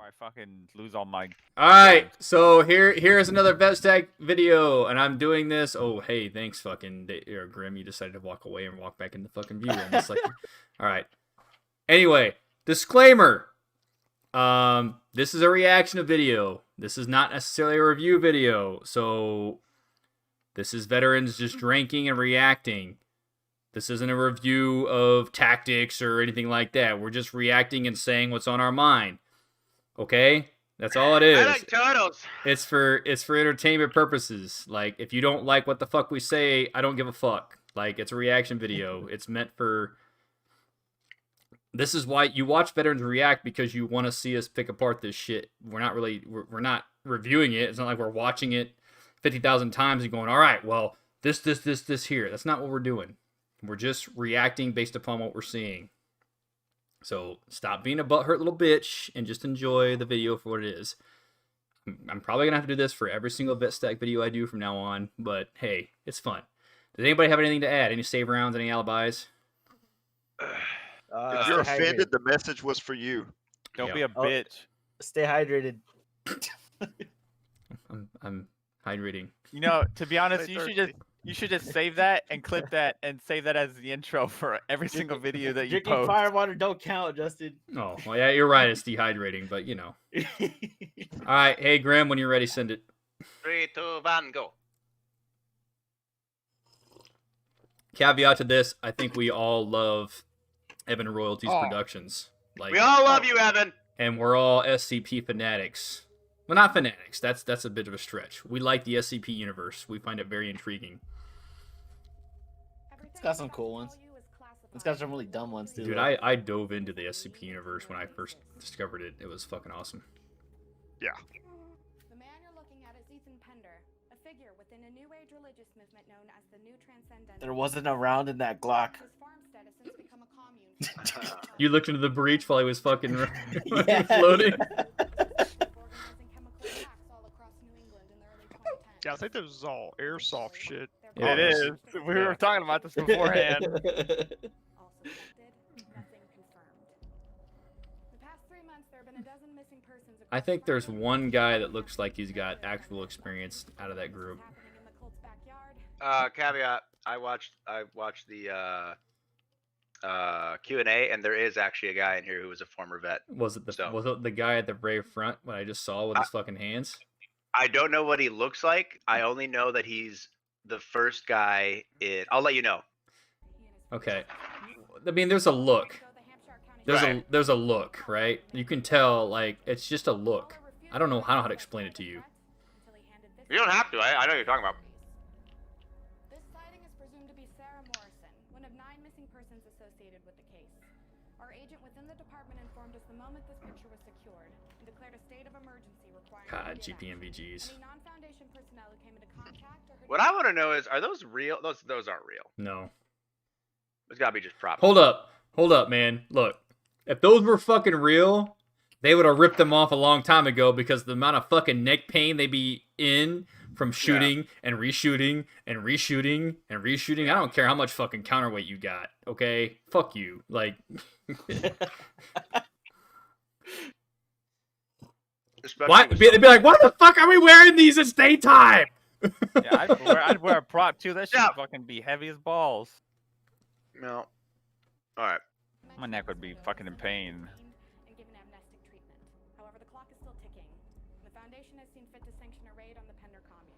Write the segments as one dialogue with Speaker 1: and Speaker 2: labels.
Speaker 1: I fucking lose all my.
Speaker 2: All right, so here's another VetStack video, and I'm doing this. Oh, hey, thanks, fucking Grim. You decided to walk away and walk back in the fucking view room. It's like, all right. Anyway, disclaimer. This is a reaction video. This is not necessarily a review video. So, this is veterans just drinking and reacting. This isn't a review of tactics or anything like that. We're just reacting and saying what's on our mind. Okay? That's all it is.
Speaker 3: I like turtles.
Speaker 2: It's for entertainment purposes. Like, if you don't like what the fuck we say, I don't give a fuck. Like, it's a reaction video. It's meant for... This is why you watch veterans react, because you want to see us pick apart this shit. We're not really... We're not reviewing it. It's not like we're watching it 50,000 times and going, all right, well, this here. That's not what we're doing. We're just reacting based upon what we're seeing. So stop being a butthurt little bitch and just enjoy the video for what it is. I'm probably going to have to do this for every single VetStack video I do from now on, but hey, it's fun. Does anybody have anything to add? Any save rounds? Any alibis?
Speaker 4: If you're offended, the message was for you.
Speaker 1: Don't be a bitch.
Speaker 5: Stay hydrated.
Speaker 2: I'm hydrating.
Speaker 1: You know, to be honest, you should just save that and clip that and save that as the intro for every single video that you
Speaker 5: Drinking
Speaker 1: post.
Speaker 5: fire water don't count, Justin.
Speaker 2: Oh, well, yeah, you're right. It's dehydrating, but you know. All right, hey Graham, when you're ready, send it.
Speaker 3: 3, 2, 1, go.
Speaker 2: Caveat to this: I think we all love Evan Royalties Productions. Like,
Speaker 3: We all love you, Evan.
Speaker 2: and we're all SCP fanatics. Well, not fanatics. That's a bit of a stretch. We like the SCP universe. We find it very intriguing.
Speaker 5: It's got some cool ones. It's got some really dumb ones too.
Speaker 2: Dude, I dove into the SCP universe when I first discovered it. It was fucking awesome.
Speaker 4: Yeah.
Speaker 6: The man you're looking at is Ethan Pender, a figure within a New Age religious movement known as the New Transcendental.
Speaker 5: There wasn't a round in that Glock.
Speaker 6: His farmstead has since become a commune.
Speaker 2: You looked into the breach while he was fucking
Speaker 5: Yeah.
Speaker 2: floating.
Speaker 6: Organizing chemical attacks all across New England in the early 2010s.
Speaker 4: Yeah, I think this is all airsoft shit.
Speaker 2: Yeah,
Speaker 1: It is. We were talking about this beforehand.
Speaker 6: Also detected, nothing confirmed. The past 3 months, there have been a dozen missing persons.
Speaker 2: I think there's one guy that looks like he's got actual experience out of that group.
Speaker 6: Happening in the cult's backyard.
Speaker 3: Caveat. I watched the Q&A, and there is actually a guy in here who was a former vet.
Speaker 2: Was it
Speaker 3: So-
Speaker 2: the guy at the very front what I just saw with his fucking hands?
Speaker 3: I don't know what he looks like. I only know that he's the first guy in. I'll let you know.
Speaker 2: Okay. I mean, there's a look. There's a look, right? You can tell, like, it's just a look. I don't know how to explain it to you.
Speaker 3: You don't have to. I know what you're talking about.
Speaker 6: This sighting is presumed to be Sarah Morrison, one of 9 missing persons associated with the case. Our agent within the department informed us the moment this picture was secured and declared a state of emergency requiring
Speaker 2: God,
Speaker 6: immediate action.
Speaker 2: GPMVGs.
Speaker 6: Any non-Foundation personnel who came into contact or
Speaker 3: What I want to know is, are those real? Those aren't real.
Speaker 2: No.
Speaker 3: It's gotta be just prop.
Speaker 2: Hold up, man. Look, if those were fucking real, they would have ripped them off a long time ago, because the amount of fucking neck pain they be in from shooting and reshooting and reshooting and reshooting. I don't care how much fucking counterweight you got. Okay, fuck you. Like, why? They'd be like, why the fuck are we wearing these? It's daytime.
Speaker 1: Yeah, I'd wear a prop too. That shit
Speaker 3: Yeah.
Speaker 1: fucking be heavy as balls.
Speaker 3: No. All right.
Speaker 1: My neck would be fucking in pain.
Speaker 6: and given amnestic treatment. However, the clock is still ticking. The Foundation has seen fit to sanction a raid on the Pender commune.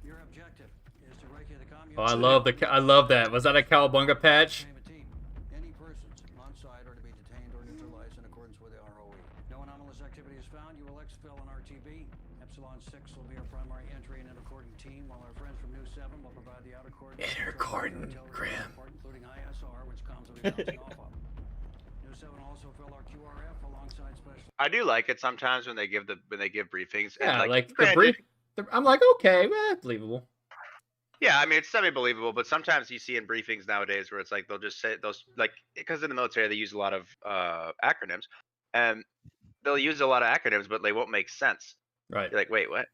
Speaker 7: Your objective is to break the commune.
Speaker 2: Oh, I love that. Was that a cowabunga patch?
Speaker 7: Name a team. Any persons on site are to be detained or neutralized in accordance with the ROE. No anomalous activity is found. You will exfil an RTB. Epsilon 6 will be our primary entry and intercording team, while our friends from New 7 will provide the outer coordinates.
Speaker 2: Intercording, Graham.
Speaker 7: Including ISR, which comms will be bouncing off of. New 7 also fill our QRF alongside special.
Speaker 3: I do like it sometimes when they give briefings. and,
Speaker 2: Yeah, like the
Speaker 3: granted-
Speaker 2: brief. I'm like, okay, well, believable.
Speaker 3: Yeah, I mean, it's semi-believable, but sometimes you see in briefings nowadays where it's like they'll just say those, like, because in the military they use a lot of acronyms, and they'll use a lot of acronyms, but they won't make sense.
Speaker 2: Right.
Speaker 3: You're like, wait, what?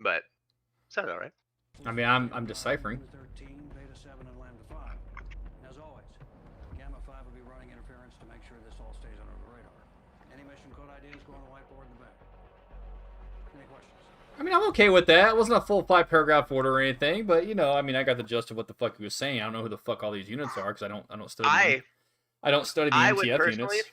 Speaker 3: But sounds all right.
Speaker 2: I mean, I'm deciphering.
Speaker 7: 13, Beta 7, and Lambda 5. As always, Gamma 5 will be running interference to make sure this all stays under the radar. Session code ideas go on the whiteboard in the back. Any questions?
Speaker 2: I mean, I'm okay with that. It wasn't a full 5-paragraph order or anything, but you know, I mean, I got the gist of what the fuck he was saying. I don't know who the fuck all these units are because I don't study. I don't study the
Speaker 3: I would
Speaker 2: MTF
Speaker 3: personally,
Speaker 2: units.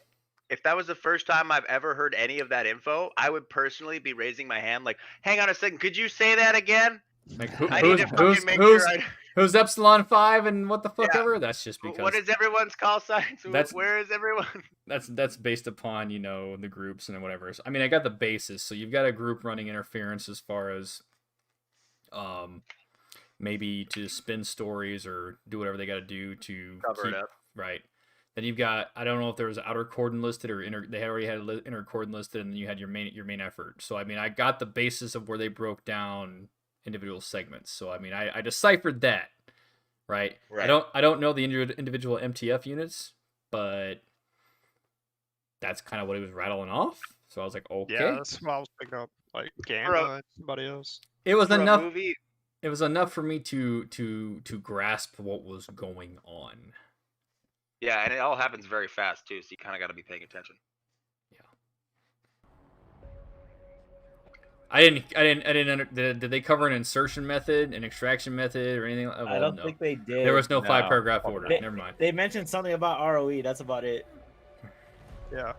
Speaker 3: if that was the first time I've ever heard any of that info, I would personally be raising my hand like, hang on a second, could you say that again?
Speaker 2: Like,
Speaker 3: I need to fucking make sure I...
Speaker 2: who's Epsilon 5 and what the fuck
Speaker 3: Yeah.
Speaker 2: ever? That's just because
Speaker 3: What is everyone's call signs?
Speaker 2: That's-
Speaker 3: Where is everyone?
Speaker 2: that's based upon, you know, the groups and whatever. So, I mean, I got the basis. So you've got a group running interference as far as maybe to spin stories or do whatever they got to do to
Speaker 3: Cover it up.
Speaker 2: Right. Then you've got, I don't know if there was outer cordon listed or they already had inner cordon listed, and then you had your main effort. So I mean, I got the basis of where they broke down individual segments. So I mean, I deciphered that, right?
Speaker 3: Right.
Speaker 2: I don't know the individual MTF units, but that's kind of what he was rattling off. So I was like, okay.
Speaker 4: Yeah, that's what I was picking up. Like Gamma and somebody else.
Speaker 2: It was
Speaker 3: For a
Speaker 2: enough.
Speaker 3: movie,
Speaker 2: It was enough for me to grasp what was going on.
Speaker 3: yeah, and it all happens very fast too, so you kind of got to be paying attention.
Speaker 2: Did they cover an insertion method, an extraction method, or anything? Well,
Speaker 5: I don't
Speaker 2: no.
Speaker 5: think they did.
Speaker 2: There was no
Speaker 1: No.
Speaker 2: 5-paragraph order.
Speaker 5: They-
Speaker 2: Never mind.
Speaker 5: They mentioned something about ROE. That's about it.
Speaker 4: Yeah.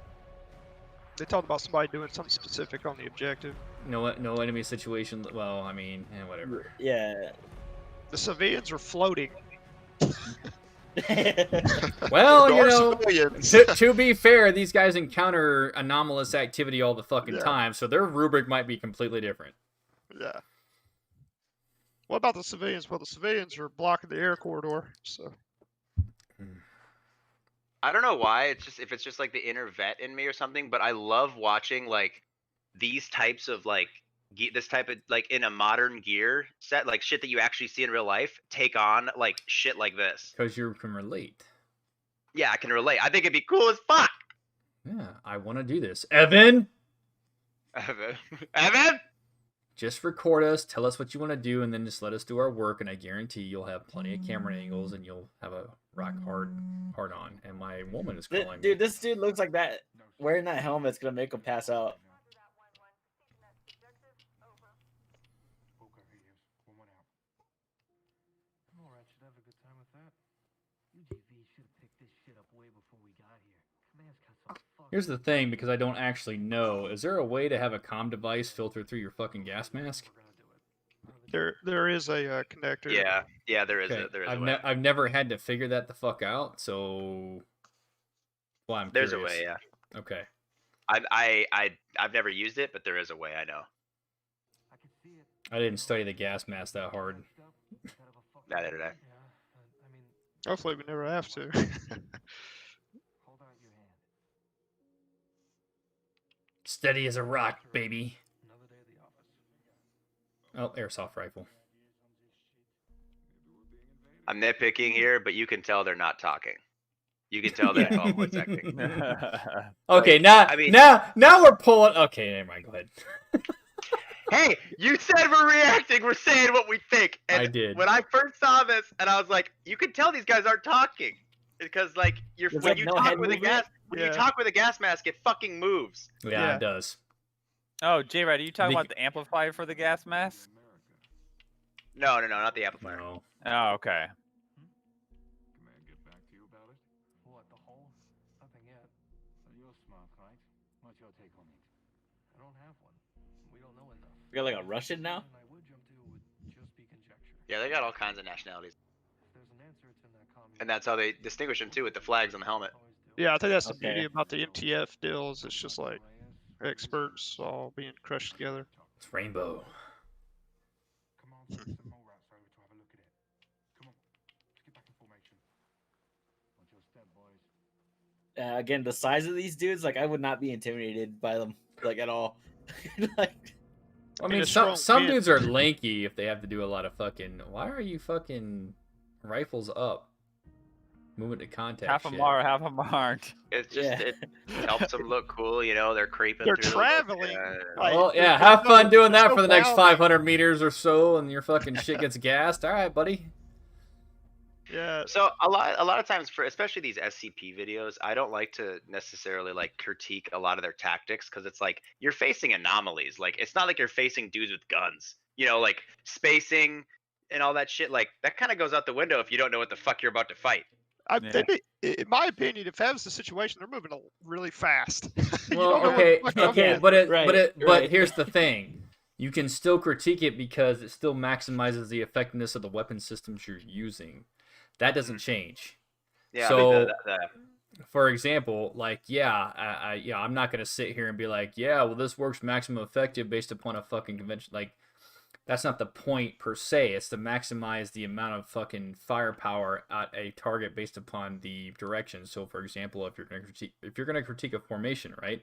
Speaker 4: They talked about somebody doing something specific on the objective.
Speaker 2: No enemy situation. Well, I mean, whatever.
Speaker 5: Yeah.
Speaker 4: The civilians are floating.
Speaker 2: Well,
Speaker 4: There
Speaker 2: you
Speaker 4: are
Speaker 2: know,
Speaker 4: civilians.
Speaker 2: to be fair, these guys encounter anomalous activity all the fucking
Speaker 4: Yeah.
Speaker 2: time, so their rubric might be completely different.
Speaker 4: Yeah. What about the civilians? Well, the civilians are blocking the air corridor, so.
Speaker 3: I don't know why. It's just if it's just like the inner vet in me or something, but I love watching like these types of like this type of like in a modern gear set, like shit that you actually see in real life, take on like shit like this.
Speaker 2: Because you can relate.
Speaker 3: Yeah, I can relate. I think it'd be cool as fuck.
Speaker 2: Yeah, I want to do this. Evan,
Speaker 3: Evan,
Speaker 2: just record us, tell us what you want to do, and then just let us do our work, and I guarantee you'll have plenty of camera angles, and you'll have a rock hard on. And my woman is calling me.
Speaker 5: Dude, this dude looks like that. Wearing that helmet's gonna make him pass out.
Speaker 7: Alright, should have a good time with that. UGV should have picked this shit up way before we got here. Command's got some fucking...
Speaker 2: Here's the thing, because I don't actually know. Is there a way to have a comm device filter through your fucking gas mask?
Speaker 4: There is a connector.
Speaker 3: yeah, there is
Speaker 2: Okay,
Speaker 3: a there is a way.
Speaker 2: I've never had to figure that the fuck out, so... Well, I'm
Speaker 3: There's
Speaker 2: curious.
Speaker 3: a way, yeah.
Speaker 2: Okay.
Speaker 3: I've never used it, but there is a way. I know.
Speaker 7: I can see it.
Speaker 2: I didn't study the gas mask that hard.
Speaker 3: Neither did I.
Speaker 7: Yeah, I mean,
Speaker 4: Hopefully we never have to.
Speaker 7: hold out your hand.
Speaker 2: Steady as a rock, baby.
Speaker 7: Another day at the office.
Speaker 2: Oh, airsoft rifle.
Speaker 3: I'm nitpicking here, but you can tell they're not talking. You can tell they're all voice acting.
Speaker 2: Okay, now,
Speaker 3: I mean-
Speaker 2: now we're pulling. Okay, never mind. Go ahead.
Speaker 3: Hey, you said we're reacting. We're saying what we think. And
Speaker 2: I did.
Speaker 3: When I first saw this, and I was like, you can tell these guys aren't talking because like
Speaker 5: There's,
Speaker 3: when
Speaker 5: like,
Speaker 3: you
Speaker 5: no
Speaker 3: talk
Speaker 5: head
Speaker 3: with a
Speaker 5: movement?
Speaker 3: when
Speaker 4: Yeah.
Speaker 3: you talk with a gas mask, it fucking moves.
Speaker 2: Yeah,
Speaker 4: Yeah.
Speaker 2: it does.
Speaker 1: Oh, J-Rad, are you talking
Speaker 2: The-
Speaker 1: about the amplifier for the gas mask?
Speaker 3: No, not the amplifier.
Speaker 2: No.
Speaker 1: Oh, okay.
Speaker 7: Command get back to you about it? What, the hole? Nothing yet. You're smart, right? What's your take on it? I don't have one. We don't know enough.
Speaker 5: We got like a Russian now?
Speaker 7: I would jump to would just be conjecture.
Speaker 3: Yeah, they got all kinds of nationalities,
Speaker 7: If there's an answer, it's in that commune.
Speaker 3: and that's how they distinguish them too, with the flags on the helmet.
Speaker 7: Always do.
Speaker 4: Yeah, I think that's the
Speaker 5: Okay.
Speaker 4: beauty about the MTF deals. It's just like experts all being crushed together.
Speaker 2: It's rainbow.
Speaker 7: Come on, send some more rats over to have a look at it. Come on, let's get back in formation. Watch your step, boys.
Speaker 5: Again, the size of these dudes, like I would not be intimidated by them, like at all. Like,
Speaker 2: I mean,
Speaker 4: it's
Speaker 2: some
Speaker 4: strong wind.
Speaker 2: dudes are lanky if they have to do a lot of fucking. Why are you fucking rifles up? Moving to contact.
Speaker 1: Half a
Speaker 2: shit.
Speaker 1: mar, half a mark.
Speaker 3: It's just
Speaker 5: Yeah.
Speaker 3: it helps them look cool, you know. They're creeping.
Speaker 4: They're
Speaker 3: through
Speaker 4: traveling.
Speaker 3: The
Speaker 2: Oh
Speaker 4: Like,
Speaker 2: yeah,
Speaker 4: there's
Speaker 2: have
Speaker 4: no-
Speaker 2: fun doing
Speaker 4: there's
Speaker 2: that
Speaker 4: no
Speaker 2: for the next
Speaker 4: boundary.
Speaker 2: 500 meters or so, and your fucking shit gets gassed. All right, buddy.
Speaker 4: Yeah.
Speaker 3: So a lot of times for especially these SCP videos, I don't like to necessarily like critique a lot of their tactics because it's like you're facing anomalies. Like it's not like you're facing dudes with guns. You know, like spacing and all that shit. Like that kind of goes out the window if you don't know what the fuck you're about to fight.
Speaker 1: Yeah.
Speaker 4: In my opinion, if that was the situation, they're moving really fast. You
Speaker 2: Well,
Speaker 4: don't know what
Speaker 2: okay,
Speaker 4: the fuck you're
Speaker 2: okay,
Speaker 4: doing.
Speaker 2: but
Speaker 5: Right.
Speaker 2: here's the thing: you can still critique it because it still maximizes the effectiveness of the weapon systems you're using. That doesn't change.
Speaker 3: Yeah.
Speaker 2: So, for example, like, I'm not gonna sit here and be like, yeah, well, this works maximum effective based upon a fucking convention. Like, that's not the point per se. It's to maximize the amount of fucking firepower at a target based upon the direction. So, for example, if you're gonna critique a formation, right?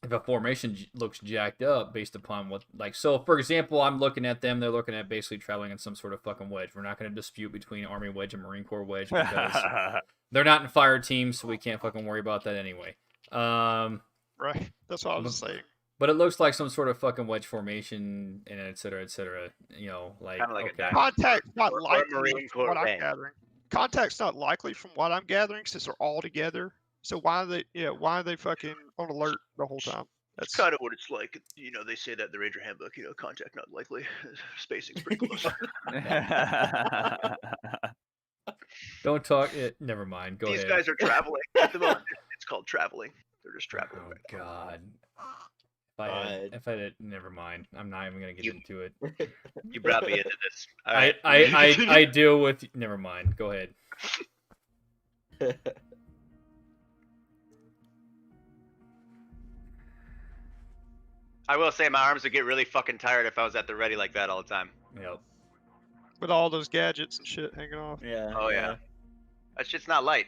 Speaker 2: If a formation looks jacked up based upon what, like, so for example, I'm looking at them, they're looking at basically traveling in some sort of fucking wedge. We're not going to dispute between Army wedge and Marine Corps wedge because they're not in fire teams, so we can't fucking worry about that anyway.
Speaker 4: Right. That's what I was saying.
Speaker 2: But it looks like some sort of fucking wedge formation and et cetera, you know, like,
Speaker 3: Kinda like a
Speaker 2: okay.
Speaker 3: diamond.
Speaker 4: Contact's not
Speaker 3: Or
Speaker 4: likely
Speaker 3: Marine
Speaker 4: from what
Speaker 3: Corps
Speaker 4: I'm
Speaker 3: band.
Speaker 4: gathering. Contact's not likely from what I'm gathering since they're all together. So why are they fucking on alert the whole time?
Speaker 3: That's kind of what it's like. You know, they say that in the Ranger Handbook. You know, contact not likely. Spacing's pretty close.
Speaker 2: Don't talk. Never mind. Go
Speaker 3: These
Speaker 2: ahead.
Speaker 3: guys are traveling. At the moment, it's called traveling. They're just traveling.
Speaker 2: Oh
Speaker 3: right now.
Speaker 2: God.
Speaker 5: God.
Speaker 2: If I did, never mind. I'm not even gonna get into it.
Speaker 3: You brought me into this. All
Speaker 2: I
Speaker 3: right.
Speaker 2: deal with. Never mind. Go ahead.
Speaker 3: I will say my arms would get really fucking tired if I was at the ready like that all the time.
Speaker 2: Yep.
Speaker 4: With all those gadgets and shit hanging off.
Speaker 5: Yeah.
Speaker 3: Oh yeah. That shit's not light.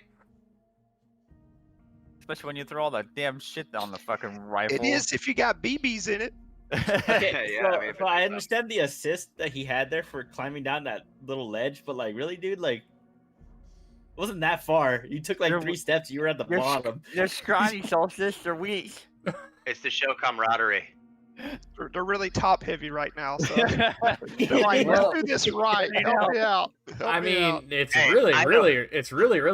Speaker 1: Especially when you throw all that damn shit on the fucking rifle.
Speaker 4: It is if you got BBs in it.
Speaker 5: Okay,
Speaker 3: Yeah,
Speaker 5: so,
Speaker 3: I mean,
Speaker 5: so I understand the assist that he had there for climbing down that little ledge, but like, really, dude, like, it wasn't that far. You took like
Speaker 1: You're-
Speaker 5: 3 steps, you were at the
Speaker 1: you're
Speaker 5: bottom.
Speaker 1: They're scrawny, Solstice. They're weak.
Speaker 3: It's to show camaraderie.
Speaker 4: They're really top heavy right now. So they're like,
Speaker 2: Well-
Speaker 4: let's do this right. Help me out. Help
Speaker 2: I
Speaker 4: me
Speaker 2: mean,
Speaker 4: out.
Speaker 2: it's
Speaker 3: Hey,
Speaker 2: really
Speaker 3: I know.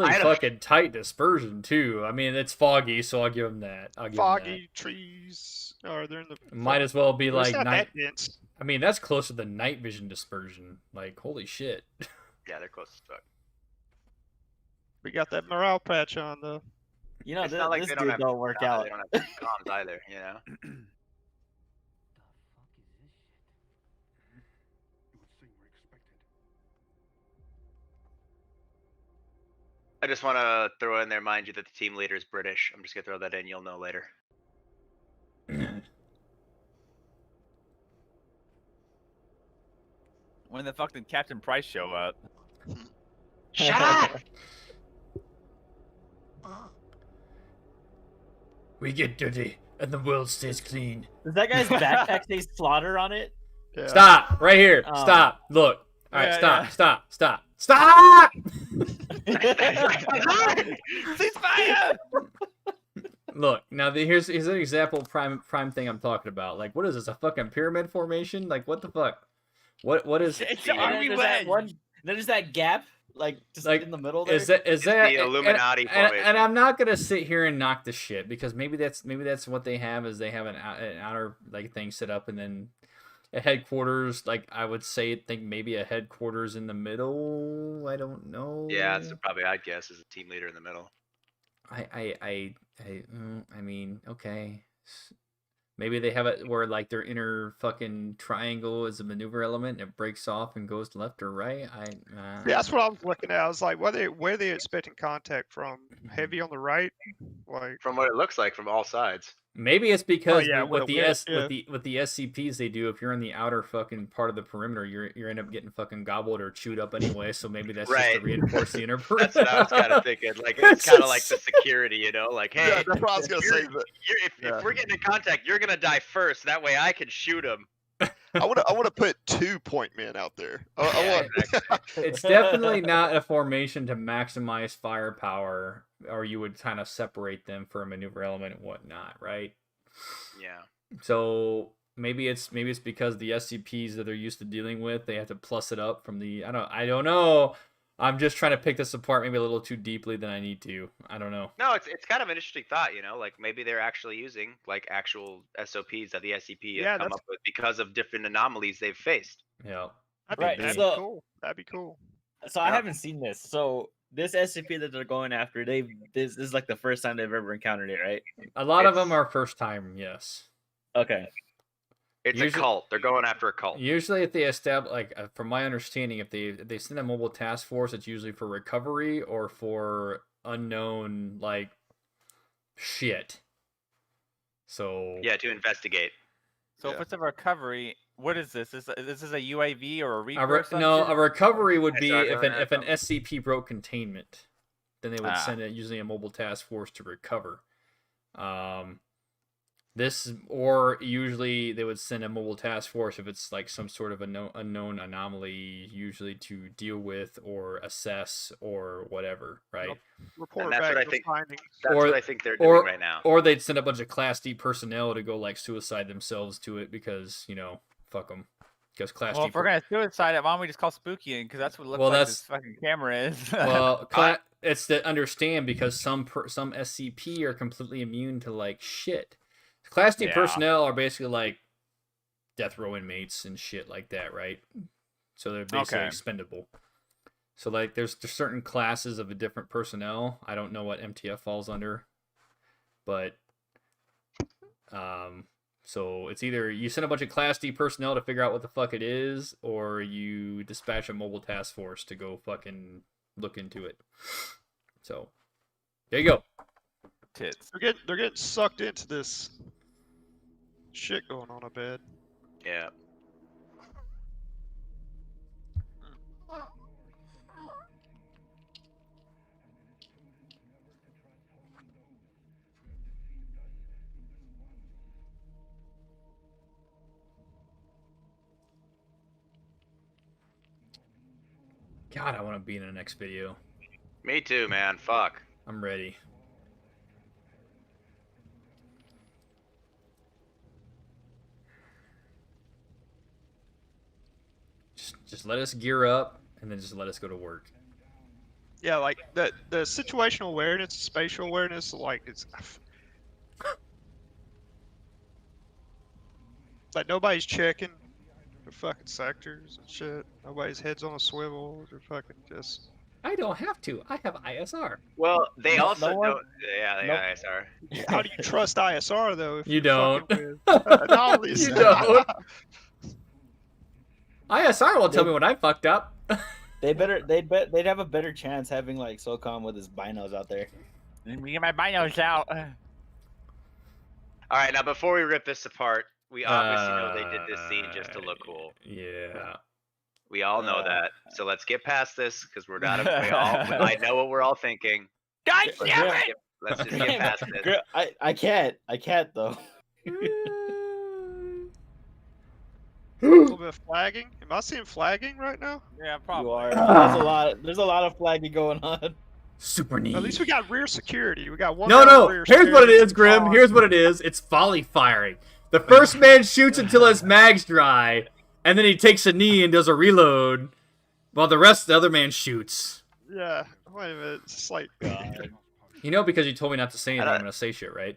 Speaker 3: I know.
Speaker 2: fucking tight dispersion too. I mean, it's foggy, so I'll give them that.
Speaker 4: Foggy trees. Or they're in the.
Speaker 2: Might as well be
Speaker 4: It's
Speaker 2: like
Speaker 4: not
Speaker 2: night.
Speaker 4: that dense.
Speaker 2: I mean, that's closer to night vision dispersion. Like, holy shit.
Speaker 3: Yeah, they're close as fuck.
Speaker 4: We got that morale patch on though.
Speaker 5: You know,
Speaker 3: It's
Speaker 5: this,
Speaker 3: not like
Speaker 5: this
Speaker 3: they don't
Speaker 5: dude
Speaker 3: have-
Speaker 5: don't work
Speaker 3: No,
Speaker 5: out.
Speaker 3: they don't have comms either. You know. I just want to throw in there, mind you, that the team leader is British. I'm just gonna throw that in. You'll know later.
Speaker 1: When the fuck did Captain Price show up?
Speaker 3: Shut up!
Speaker 2: We get dirty, and the world stays clean.
Speaker 5: Does that guy's backpack say slaughter on it?
Speaker 4: Yeah.
Speaker 2: Stop! Right here.
Speaker 5: Oh.
Speaker 2: Stop. Look. All right.
Speaker 1: Yeah,
Speaker 2: Stop.
Speaker 1: yeah.
Speaker 2: Stop. Stop. Stop.
Speaker 1: Ceasefire!
Speaker 2: Look. Now, here's an example of prime thing I'm talking about. Like, what is this? A fucking pyramid formation? Like, what the fuck? What is?
Speaker 1: It's
Speaker 5: And then
Speaker 1: Army
Speaker 5: there's that
Speaker 1: wedge.
Speaker 5: one. Then there's that gap, like just
Speaker 2: Like,
Speaker 5: in the middle there.
Speaker 2: Is that
Speaker 3: the Illuminati
Speaker 2: and
Speaker 3: formation.
Speaker 2: I'm not gonna sit here and knock the shit because maybe that's what they have is they have an outer like thing set up and then a headquarters, like I would think maybe a headquarters in the middle. I don't know.
Speaker 3: Yeah, that's probably I'd guess is a team leader in the middle.
Speaker 2: I mean, okay. Maybe they have it where like their inner fucking triangle is a maneuver element and it breaks off and goes left or right.
Speaker 4: Yeah, that's what I was looking at. I was like, where they expecting contact from? Heavy on the right? Like
Speaker 3: From what it looks like from all sides.
Speaker 2: Maybe it's because
Speaker 4: yeah,
Speaker 2: with
Speaker 4: with
Speaker 2: the
Speaker 4: a
Speaker 2: S
Speaker 4: whip,
Speaker 2: with the SCPs they do, if you're in the outer fucking part of the perimeter, you end up getting fucking gobbled or chewed up anyway. So maybe that's just
Speaker 3: Right.
Speaker 2: to reinforce the inner perimeter.
Speaker 3: That's what I was kind of thinking. Like it's kind of like the security, you know, like hey,
Speaker 4: yeah, that's what I was gonna say.
Speaker 3: you're-
Speaker 4: But
Speaker 3: if we're getting in contact, you're gonna die first. That way I can shoot him.
Speaker 8: I want to put 2 point men out there. I want.
Speaker 2: It's definitely not a formation to maximize firepower, or you would kind of separate them for a maneuver element and whatnot, right?
Speaker 3: Yeah.
Speaker 2: So maybe it's because the SCPs that they're used to dealing with, they have to plus it up from the I don't know. I'm just trying to pick this apart maybe a little too deeply than I need to. I don't know.
Speaker 3: No, it's kind of an interesting thought, you know, like maybe they're actually using like actual SOPs that the SCP
Speaker 4: Yeah,
Speaker 3: has come
Speaker 4: that's-
Speaker 3: up with because of different anomalies they've faced.
Speaker 2: Yeah.
Speaker 5: Right,
Speaker 4: That'd
Speaker 5: so-
Speaker 4: be cool. That'd be cool.
Speaker 5: So I
Speaker 3: Yeah.
Speaker 5: haven't seen this. So this SCP that they're going after, this is like the first time they've ever encountered it, right?
Speaker 2: A lot of them
Speaker 3: It's-
Speaker 2: are first time, yes.
Speaker 5: Okay.
Speaker 3: It's
Speaker 2: Usually-
Speaker 3: a cult. They're going after a cult.
Speaker 2: Usually, if they establish, like, from my understanding, if they send a mobile task force, it's usually for recovery or for unknown, like, shit. So
Speaker 3: Yeah, to investigate.
Speaker 1: So if
Speaker 8: Yeah.
Speaker 1: it's a recovery, what is this? Is this a UAV or a Reaper?
Speaker 2: a
Speaker 1: or
Speaker 2: re-
Speaker 1: some
Speaker 2: no,
Speaker 1: shit?
Speaker 2: a recovery would
Speaker 3: I
Speaker 2: be
Speaker 3: saw
Speaker 2: if
Speaker 3: that
Speaker 2: an
Speaker 3: happen.
Speaker 2: SCP broke containment, then they would
Speaker 1: Ah.
Speaker 2: send usually a mobile task force to recover. This or usually they would send a mobile task force if it's like some sort of unknown anomaly, usually to deal with or assess or whatever, right?
Speaker 4: Report
Speaker 3: that's
Speaker 4: back
Speaker 3: what I
Speaker 4: your
Speaker 3: think-
Speaker 4: findings.
Speaker 3: That's
Speaker 2: Or-
Speaker 3: what I think they're
Speaker 2: or-
Speaker 3: doing right now.
Speaker 2: Or they'd send a bunch of Class D personnel to go like suicide themselves to it because fuck them. Because Class
Speaker 1: Well,
Speaker 2: D.
Speaker 1: if we're gonna suicide it, why don't we just call Spooky in? Because that's what it looks
Speaker 2: Well,
Speaker 1: like
Speaker 2: that's-
Speaker 1: this fucking camera is.
Speaker 2: Well, it's to understand because some SCP are completely immune to like shit. Class D
Speaker 1: Yeah.
Speaker 2: personnel are basically like death row inmates and shit like that, right? So they're basically
Speaker 1: Okay.
Speaker 2: expendable. So like there's certain classes of a different personnel. I don't know what MTF falls under, but so it's either you send a bunch of Class D personnel to figure out what the fuck it is, or you dispatch a mobile task force to go fucking look into it. So there you go.
Speaker 1: Tits.
Speaker 4: They're getting sucked into this shit going on, I bet.
Speaker 3: Yeah.
Speaker 2: God, I want to be in the next video.
Speaker 3: Me too, man. Fuck.
Speaker 2: I'm ready. Just let us gear up and then just let us go to work.
Speaker 4: Yeah, like the situational awareness, spatial awareness, like it's like nobody's checking the fucking sectors and shit. Nobody's heads on a swivel. They're fucking just.
Speaker 2: I don't have to. I have ISR.
Speaker 3: Well, they
Speaker 5: No-
Speaker 3: also
Speaker 5: no one-
Speaker 3: don't. Yeah, they
Speaker 5: Nope.
Speaker 3: ISR.
Speaker 4: How do you trust ISR though? If
Speaker 2: You
Speaker 4: you're
Speaker 2: don't.
Speaker 4: fucking with anomalies?
Speaker 2: You don't. ISR will tell me when I fucked up.
Speaker 5: They'd have a better chance having like SOCOM with his binos out there.
Speaker 1: Let me get my binos out.
Speaker 3: All right, now before we rip this apart, we obviously know they did this scene just to look cool.
Speaker 2: Yeah.
Speaker 3: We all know that. So let's get past this because we're not. I know what we're all thinking.
Speaker 1: God
Speaker 3: Let's
Speaker 1: damn
Speaker 3: just
Speaker 1: it!
Speaker 3: get- Let's just get past this.
Speaker 5: Girl, I can't though.
Speaker 4: A little bit of flagging. Am I seeing flagging right now?
Speaker 1: Yeah,
Speaker 5: You
Speaker 1: probably.
Speaker 5: are. There's a lot of flagging going on.
Speaker 2: Super neat.
Speaker 4: At least we got rear security. We got one.
Speaker 2: No,
Speaker 4: guy
Speaker 2: no.
Speaker 4: with rear
Speaker 2: Here's what it
Speaker 4: security.
Speaker 2: is, Grim. Here's what it is. It's volley firing. The first man shoots until his mag's dry, and then he takes a knee and does a reload, while the other man shoots.
Speaker 4: Yeah. Wait a minute. It's just like.
Speaker 2: You know, because you told me not to say anything,
Speaker 3: don't-
Speaker 2: I'm gonna say shit, right?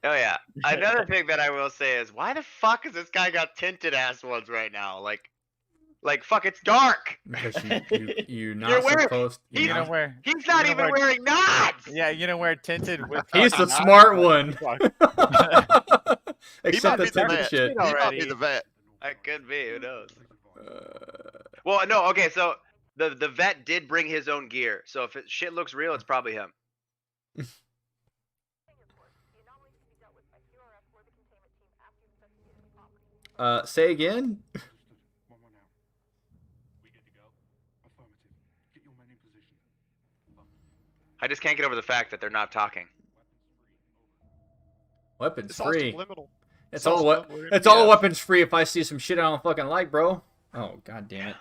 Speaker 3: Oh yeah. Another thing that I will say is, why the fuck has this guy got tinted ass ones right now? Like fuck, it's dark.
Speaker 2: Because you're not
Speaker 3: You're wearing-
Speaker 2: supposed.
Speaker 3: he's-
Speaker 1: You
Speaker 2: You're
Speaker 1: know
Speaker 2: not,
Speaker 1: where?
Speaker 3: He's not
Speaker 1: You know
Speaker 3: even
Speaker 1: where-
Speaker 3: wearing nods.
Speaker 1: Yeah, you know where tinted with.
Speaker 2: he's the
Speaker 1: fucking
Speaker 2: smart
Speaker 1: knots?
Speaker 2: one.
Speaker 8: He
Speaker 2: Except
Speaker 8: might
Speaker 2: the
Speaker 8: be the
Speaker 2: tinted
Speaker 8: vet.
Speaker 2: shit.
Speaker 8: He might be
Speaker 1: already.
Speaker 8: the vet.
Speaker 3: That could be. Who knows? Well, no. Okay, so the vet did bring his own gear. So if shit looks real, it's probably him.
Speaker 2: Say again.
Speaker 3: I just can't get over the fact that they're not talking.
Speaker 2: Weapons
Speaker 4: It's all
Speaker 2: free.
Speaker 4: subliminal.
Speaker 2: It's
Speaker 4: all
Speaker 2: all
Speaker 4: subliminal.
Speaker 2: it's all
Speaker 4: Yeah.
Speaker 2: weapons free if I see some shit I don't fucking like, bro. Oh god damn it.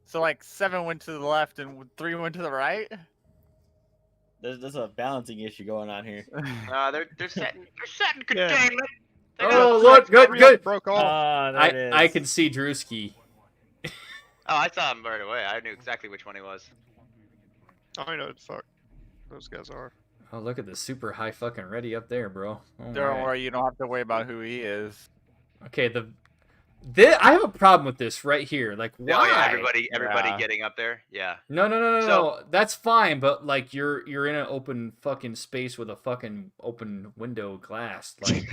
Speaker 1: So like 7 went to the left and 3 went to the right.
Speaker 5: There's a balancing issue going on here.
Speaker 3: They're setting
Speaker 4: Yeah.
Speaker 3: containment. They
Speaker 2: Oh
Speaker 3: got-
Speaker 2: look, good,
Speaker 4: Hurry up,
Speaker 2: good.
Speaker 4: Broke off.
Speaker 5: Ah, there it
Speaker 2: I
Speaker 5: is.
Speaker 2: can see Drewski.
Speaker 3: Oh, I saw him right away. I knew exactly which one he was.
Speaker 4: I don't know what the fuck those guys are.
Speaker 2: Oh, look at the super high fucking ready up there, bro. All
Speaker 1: Don't
Speaker 2: right.
Speaker 1: worry, you don't have to worry about who he is.
Speaker 2: Okay, I have a problem with this right here. Like, why?
Speaker 3: Oh, yeah, everybody
Speaker 1: Yeah.
Speaker 3: getting up there. Yeah.
Speaker 2: No. That's fine, but like you're in an open fucking space with a fucking open window glass. Like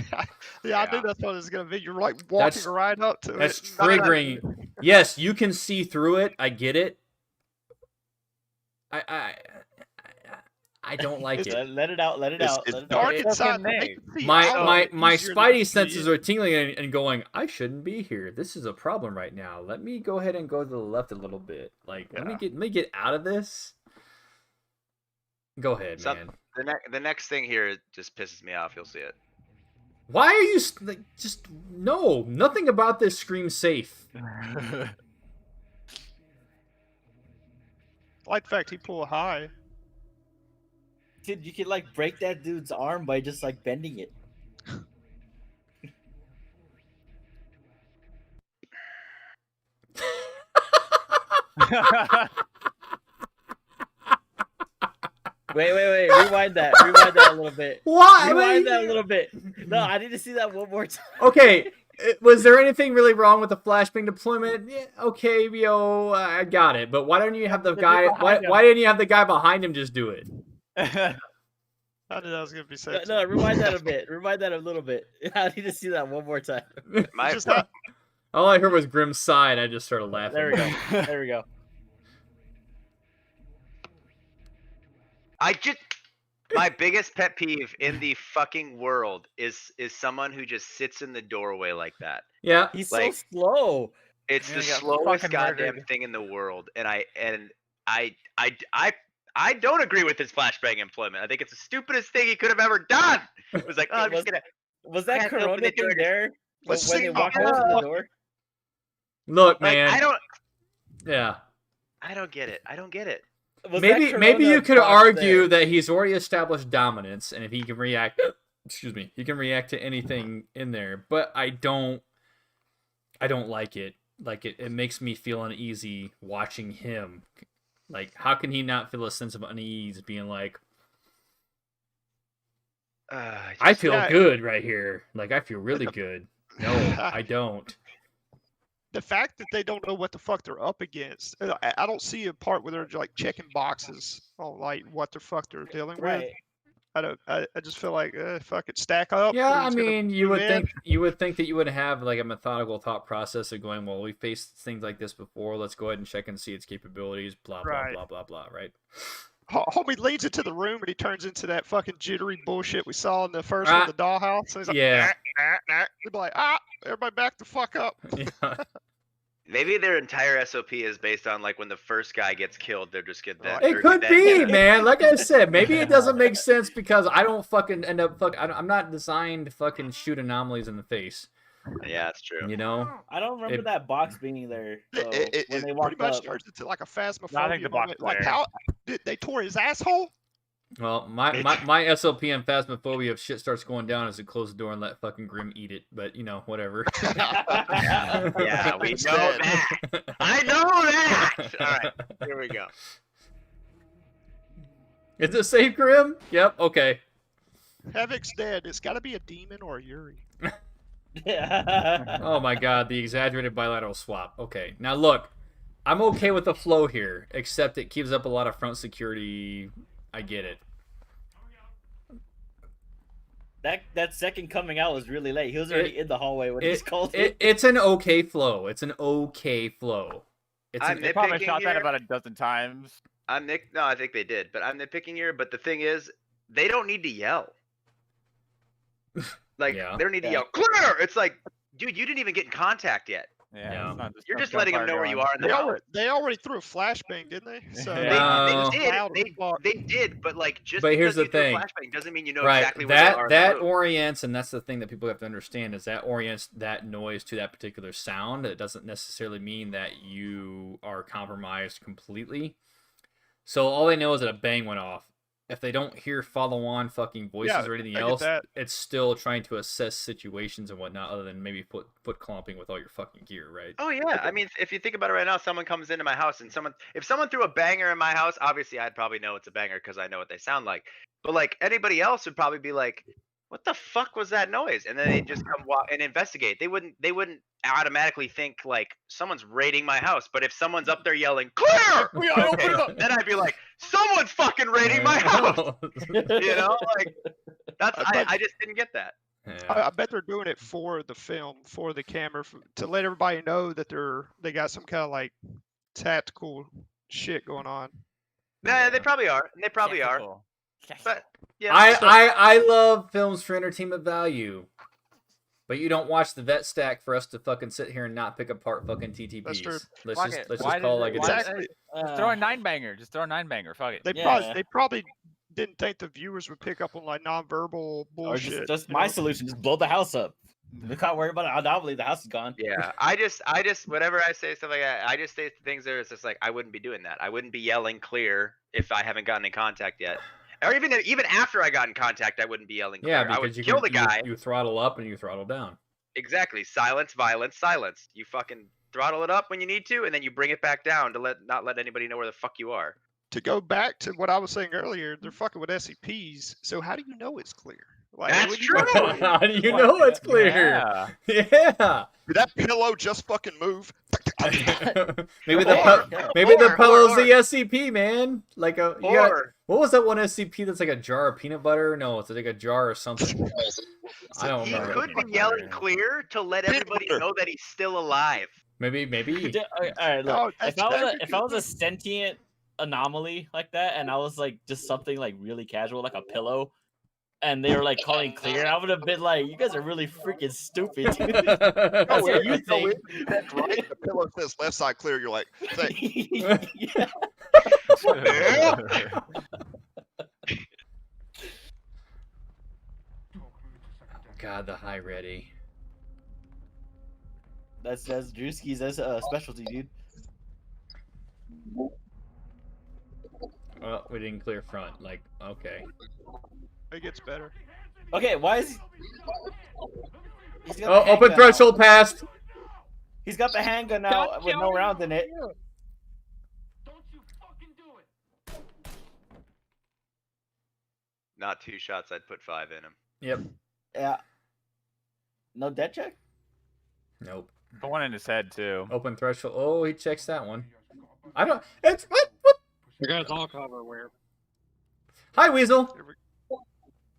Speaker 4: Yeah, I
Speaker 3: Yeah.
Speaker 4: knew that's what it was gonna be. You're like
Speaker 2: That's-
Speaker 4: walking right up to
Speaker 2: that's
Speaker 4: it.
Speaker 2: triggering. Yes, you can see through it. I get it. I don't like it.
Speaker 5: Let it out. Let it out.
Speaker 8: It's
Speaker 5: Let it
Speaker 4: Dark
Speaker 5: out.
Speaker 1: It's
Speaker 4: inside.
Speaker 1: okay,
Speaker 4: they
Speaker 1: Nate.
Speaker 4: can see
Speaker 2: My
Speaker 4: out
Speaker 2: my
Speaker 4: of it
Speaker 2: my
Speaker 4: easier than
Speaker 2: spidey
Speaker 4: you see
Speaker 2: senses
Speaker 4: it.
Speaker 2: are tingling and going, I shouldn't be here. This is a problem right now. Let me go ahead and go to the left a little bit. Like let me get out of this. Go ahead,
Speaker 3: Some-
Speaker 2: man.
Speaker 3: The next thing here just pisses me off. You'll see it.
Speaker 2: Why are you like just no? Nothing about this screams safe.
Speaker 4: Like the fact he pulled high.
Speaker 5: Dude, you could like break that dude's arm by just like bending it. Wait. Rewind that. Rewind that a little bit.
Speaker 2: Why?
Speaker 5: Rewind that a little bit. No, I need to see that one more time.
Speaker 2: Okay, was there anything really wrong with the flashbang deployment? Yeah, okay, yo, I got it. But why don't you have the
Speaker 5: The
Speaker 2: guy?
Speaker 5: dude behind him.
Speaker 2: Why didn't you have the guy behind him just do it?
Speaker 4: I knew that was gonna be said.
Speaker 5: No, rewind that a bit. Rewind that a little bit. I need to see that one more time.
Speaker 3: My,
Speaker 4: Just not,
Speaker 2: All I heard was Grimm's sigh, and I just started laughing.
Speaker 5: There we go. There we go.
Speaker 3: my biggest pet peeve in the fucking world is someone who just sits in the doorway like that.
Speaker 2: Yeah,
Speaker 5: He's
Speaker 3: Like-
Speaker 5: so slow.
Speaker 3: It's
Speaker 1: You're
Speaker 3: the
Speaker 1: gonna get
Speaker 3: slowest
Speaker 1: fucking
Speaker 3: goddamn
Speaker 1: murdered.
Speaker 3: thing in the world, and I don't agree with his flashbang employment. I think it's the stupidest thing he could have ever done. It was like, oh, I'm just gonna.
Speaker 5: Was that
Speaker 3: Can't open
Speaker 5: Corona
Speaker 3: the
Speaker 5: thing
Speaker 3: door.
Speaker 5: there
Speaker 4: Let's
Speaker 5: when
Speaker 4: see
Speaker 5: they
Speaker 4: my
Speaker 5: walked
Speaker 4: whole
Speaker 5: up to the
Speaker 4: fuck-
Speaker 5: door?
Speaker 2: look,
Speaker 3: Like,
Speaker 2: man.
Speaker 3: I don't get it. I don't get it.
Speaker 5: Was that
Speaker 2: Maybe
Speaker 5: Corona
Speaker 2: you could
Speaker 5: box
Speaker 2: argue
Speaker 5: there?
Speaker 2: that he's already established dominance, and if he can react, excuse me, he can react to anything in there. But I don't like it. Like it makes me feel uneasy watching him. Like, how can he not feel a sense of unease, being like, I feel
Speaker 4: Yeah.
Speaker 2: good right here. Like, I feel really good. No, I don't.
Speaker 4: the fact that they don't know what the fuck they're up against. I don't see a part where they're like checking boxes on like what the fuck they're dealing with.
Speaker 5: Right.
Speaker 4: I just feel like fuck it, stack up.
Speaker 2: Yeah, I
Speaker 4: who's gonna
Speaker 2: mean, you
Speaker 4: move
Speaker 2: would
Speaker 4: in?
Speaker 2: think that you would have like a methodical thought process of going, well, we faced things like this before. Let's go ahead and check and see its capabilities. Blah blah
Speaker 4: Right.
Speaker 2: blah blah blah. Right?
Speaker 4: Homie leads into the room and he turns into that fucking jittery bullshit we saw in the first one,
Speaker 2: Ah,
Speaker 4: the dollhouse. So he's like,
Speaker 2: yeah.
Speaker 4: He'd be like, everybody back the fuck up.
Speaker 2: Yeah.
Speaker 3: Maybe their entire SOP is based on like when the first guy gets killed, they're just get that.
Speaker 2: It
Speaker 3: they're
Speaker 2: could
Speaker 3: that
Speaker 2: be,
Speaker 3: good.
Speaker 2: man. Like I said, maybe it doesn't make sense because I don't fucking end up I'm not designed to fucking shoot anomalies in the face.
Speaker 3: Yeah, that's true.
Speaker 2: You know?
Speaker 5: I don't remember
Speaker 2: It-
Speaker 5: that box being there. So
Speaker 4: It
Speaker 5: when they
Speaker 4: pretty
Speaker 5: walked
Speaker 4: much
Speaker 5: up,
Speaker 4: turns into like a phasmophobia
Speaker 1: No, I think the box
Speaker 4: moment. Like
Speaker 1: there.
Speaker 4: how did they tore his asshole?
Speaker 2: Well, my SOP and phasmophobia, if shit starts going down, is to close the door and let fucking Grim eat it. But you know, whatever.
Speaker 3: Yeah, we
Speaker 4: It's
Speaker 3: know
Speaker 4: dead.
Speaker 3: that. I know that. All right, here we go.
Speaker 2: Is it safe, Grim? Yep. Okay.
Speaker 4: Havoc's dead. It's got to be a demon or a Yuri.
Speaker 2: Oh my god, the exaggerated bilateral swap. Okay, now look, I'm okay with the flow here, except it keeps up a lot of front security. I get it.
Speaker 5: that second coming out was really late. He was already in the hallway when he's called.
Speaker 2: It's an okay flow. It's an okay flow. It's
Speaker 3: I'm
Speaker 2: an,
Speaker 1: They probably
Speaker 3: nitpicking
Speaker 1: shot that
Speaker 3: here.
Speaker 1: about a dozen times.
Speaker 3: No, I think they did, but I'm nitpicking here. But the thing is, they don't need to yell. Like
Speaker 2: Yeah.
Speaker 3: they don't need to
Speaker 5: Yeah.
Speaker 3: yell clear. It's like, dude, you didn't even get in contact yet.
Speaker 2: Yeah.
Speaker 1: It's not
Speaker 3: You're
Speaker 1: no
Speaker 3: just letting them
Speaker 1: gunfire
Speaker 3: know where you
Speaker 1: going.
Speaker 3: are in the house.
Speaker 4: They already threw a flashbang, didn't they? So
Speaker 1: Yeah.
Speaker 2: No.
Speaker 3: They
Speaker 4: Loud as fuck.
Speaker 3: did, but like just
Speaker 2: But here's
Speaker 3: because
Speaker 2: the
Speaker 3: you threw a
Speaker 2: thing.
Speaker 3: flashbang doesn't mean you know
Speaker 2: right.
Speaker 3: exactly where they are.
Speaker 2: That
Speaker 3: in the room.
Speaker 2: orients, and that's the thing that people have to understand, is that orients that noise to that particular sound. It doesn't necessarily mean that you are compromised completely. So all they know is that a bang went off. if they don't hear follow-on fucking voices
Speaker 4: Yeah,
Speaker 2: or anything
Speaker 4: I get
Speaker 2: else,
Speaker 4: that.
Speaker 2: it's still trying to assess situations and whatnot, other than maybe foot clomping with all your fucking gear, right?
Speaker 3: Oh yeah, I mean, if you think about it right now, someone comes into my house and if someone threw a banger in my house, obviously I'd probably know it's a banger because I know what they sound like. But like anybody else would probably be like, "What the fuck was that noise?" And then they'd just come and investigate. They wouldn't automatically think like someone's raiding my house. But if someone's up there yelling "clear," okay, then I'd be like, "Someone's fucking raiding my house." You know, like that's I just didn't get that.
Speaker 2: Yeah.
Speaker 4: I bet they're doing it for the film, for the camera, to let everybody know that they got some kind of like tactical shit going on.
Speaker 3: Nah, they probably are. They probably are.
Speaker 1: Tactical.
Speaker 3: But yeah,
Speaker 2: I love films for entertainment value, but you don't watch the vet stack for us to fucking sit here and not pick apart fucking TTPs.
Speaker 4: That's true.
Speaker 2: Let's
Speaker 1: Fuck
Speaker 2: just
Speaker 1: it.
Speaker 2: let's
Speaker 1: Why
Speaker 2: just call it like
Speaker 1: did
Speaker 2: it is.
Speaker 4: Exactly.
Speaker 1: Just throw a 9-banger. Just throw a 9-banger. Fuck it.
Speaker 4: They probably didn't think the viewers would pick up on like nonverbal
Speaker 5: Or
Speaker 4: bullshit.
Speaker 5: just
Speaker 4: you
Speaker 5: my
Speaker 4: know?
Speaker 5: solution, just blow the house up. Look how worried about it. I believe the house is gone.
Speaker 3: yeah. I just whenever I say stuff like that, I just say things that it's just like I wouldn't be doing that. I wouldn't be yelling clear if I haven't gotten in contact yet. Or even after I got in contact, I wouldn't be yelling clear.
Speaker 2: Yeah,
Speaker 3: I would
Speaker 2: because you
Speaker 3: kill the guy.
Speaker 2: You throttle up and you throttle down.
Speaker 3: Exactly. Silence, violence, silence. You fucking throttle it up when you need to, and then you bring it back down to not let anybody know where the fuck you are.
Speaker 4: To go back to what I was saying earlier, they're fucking with SCPs. So how do you know it's clear? Like,
Speaker 3: That's
Speaker 4: when you
Speaker 3: true.
Speaker 4: go in,
Speaker 2: How do you know it's clear?
Speaker 1: Yeah.
Speaker 2: Yeah.
Speaker 8: Did that pillow just fucking move?
Speaker 2: maybe
Speaker 3: Or-
Speaker 2: the pillow's
Speaker 3: or-
Speaker 2: the SCP, man. Like a you got-
Speaker 3: Or
Speaker 2: what was that one SCP that's like a jar of peanut butter? No, it's like a jar or something. I don't
Speaker 3: he
Speaker 2: remember.
Speaker 3: could be yelling clear to let everybody
Speaker 8: butter.
Speaker 3: know that he's still alive.
Speaker 2: Maybe.
Speaker 5: All right, look.
Speaker 4: Oh, that's
Speaker 5: If I was a sentient anomaly like that, and I was like just something like really casual, like a pillow, and they were like calling clear, I would have been like, "You guys are really freaking stupid." Dude. That's
Speaker 8: Oh,
Speaker 5: what you
Speaker 8: you go
Speaker 5: think.
Speaker 8: in, that's right. The pillow says left side clear. You're like, thank
Speaker 5: Yeah.
Speaker 2: God, the high ready.
Speaker 5: That's Drewski's. That's a specialty, dude.
Speaker 2: Well, we didn't clear front. Like, okay.
Speaker 4: it gets better.
Speaker 5: Okay, why is he's got
Speaker 2: Oh,
Speaker 5: the
Speaker 2: open
Speaker 5: handgun
Speaker 2: threshold passed.
Speaker 5: out. He's got the handgun now with no round in it.
Speaker 3: Not 2 shots. I'd put 5 in him.
Speaker 2: Yep.
Speaker 5: Yeah. No dead check.
Speaker 2: Nope.
Speaker 1: Put one in his head too.
Speaker 2: Open threshold. Oh, he checks that one. I don't. It's what?
Speaker 9: You guys all cover where?
Speaker 2: Hi, Weasel.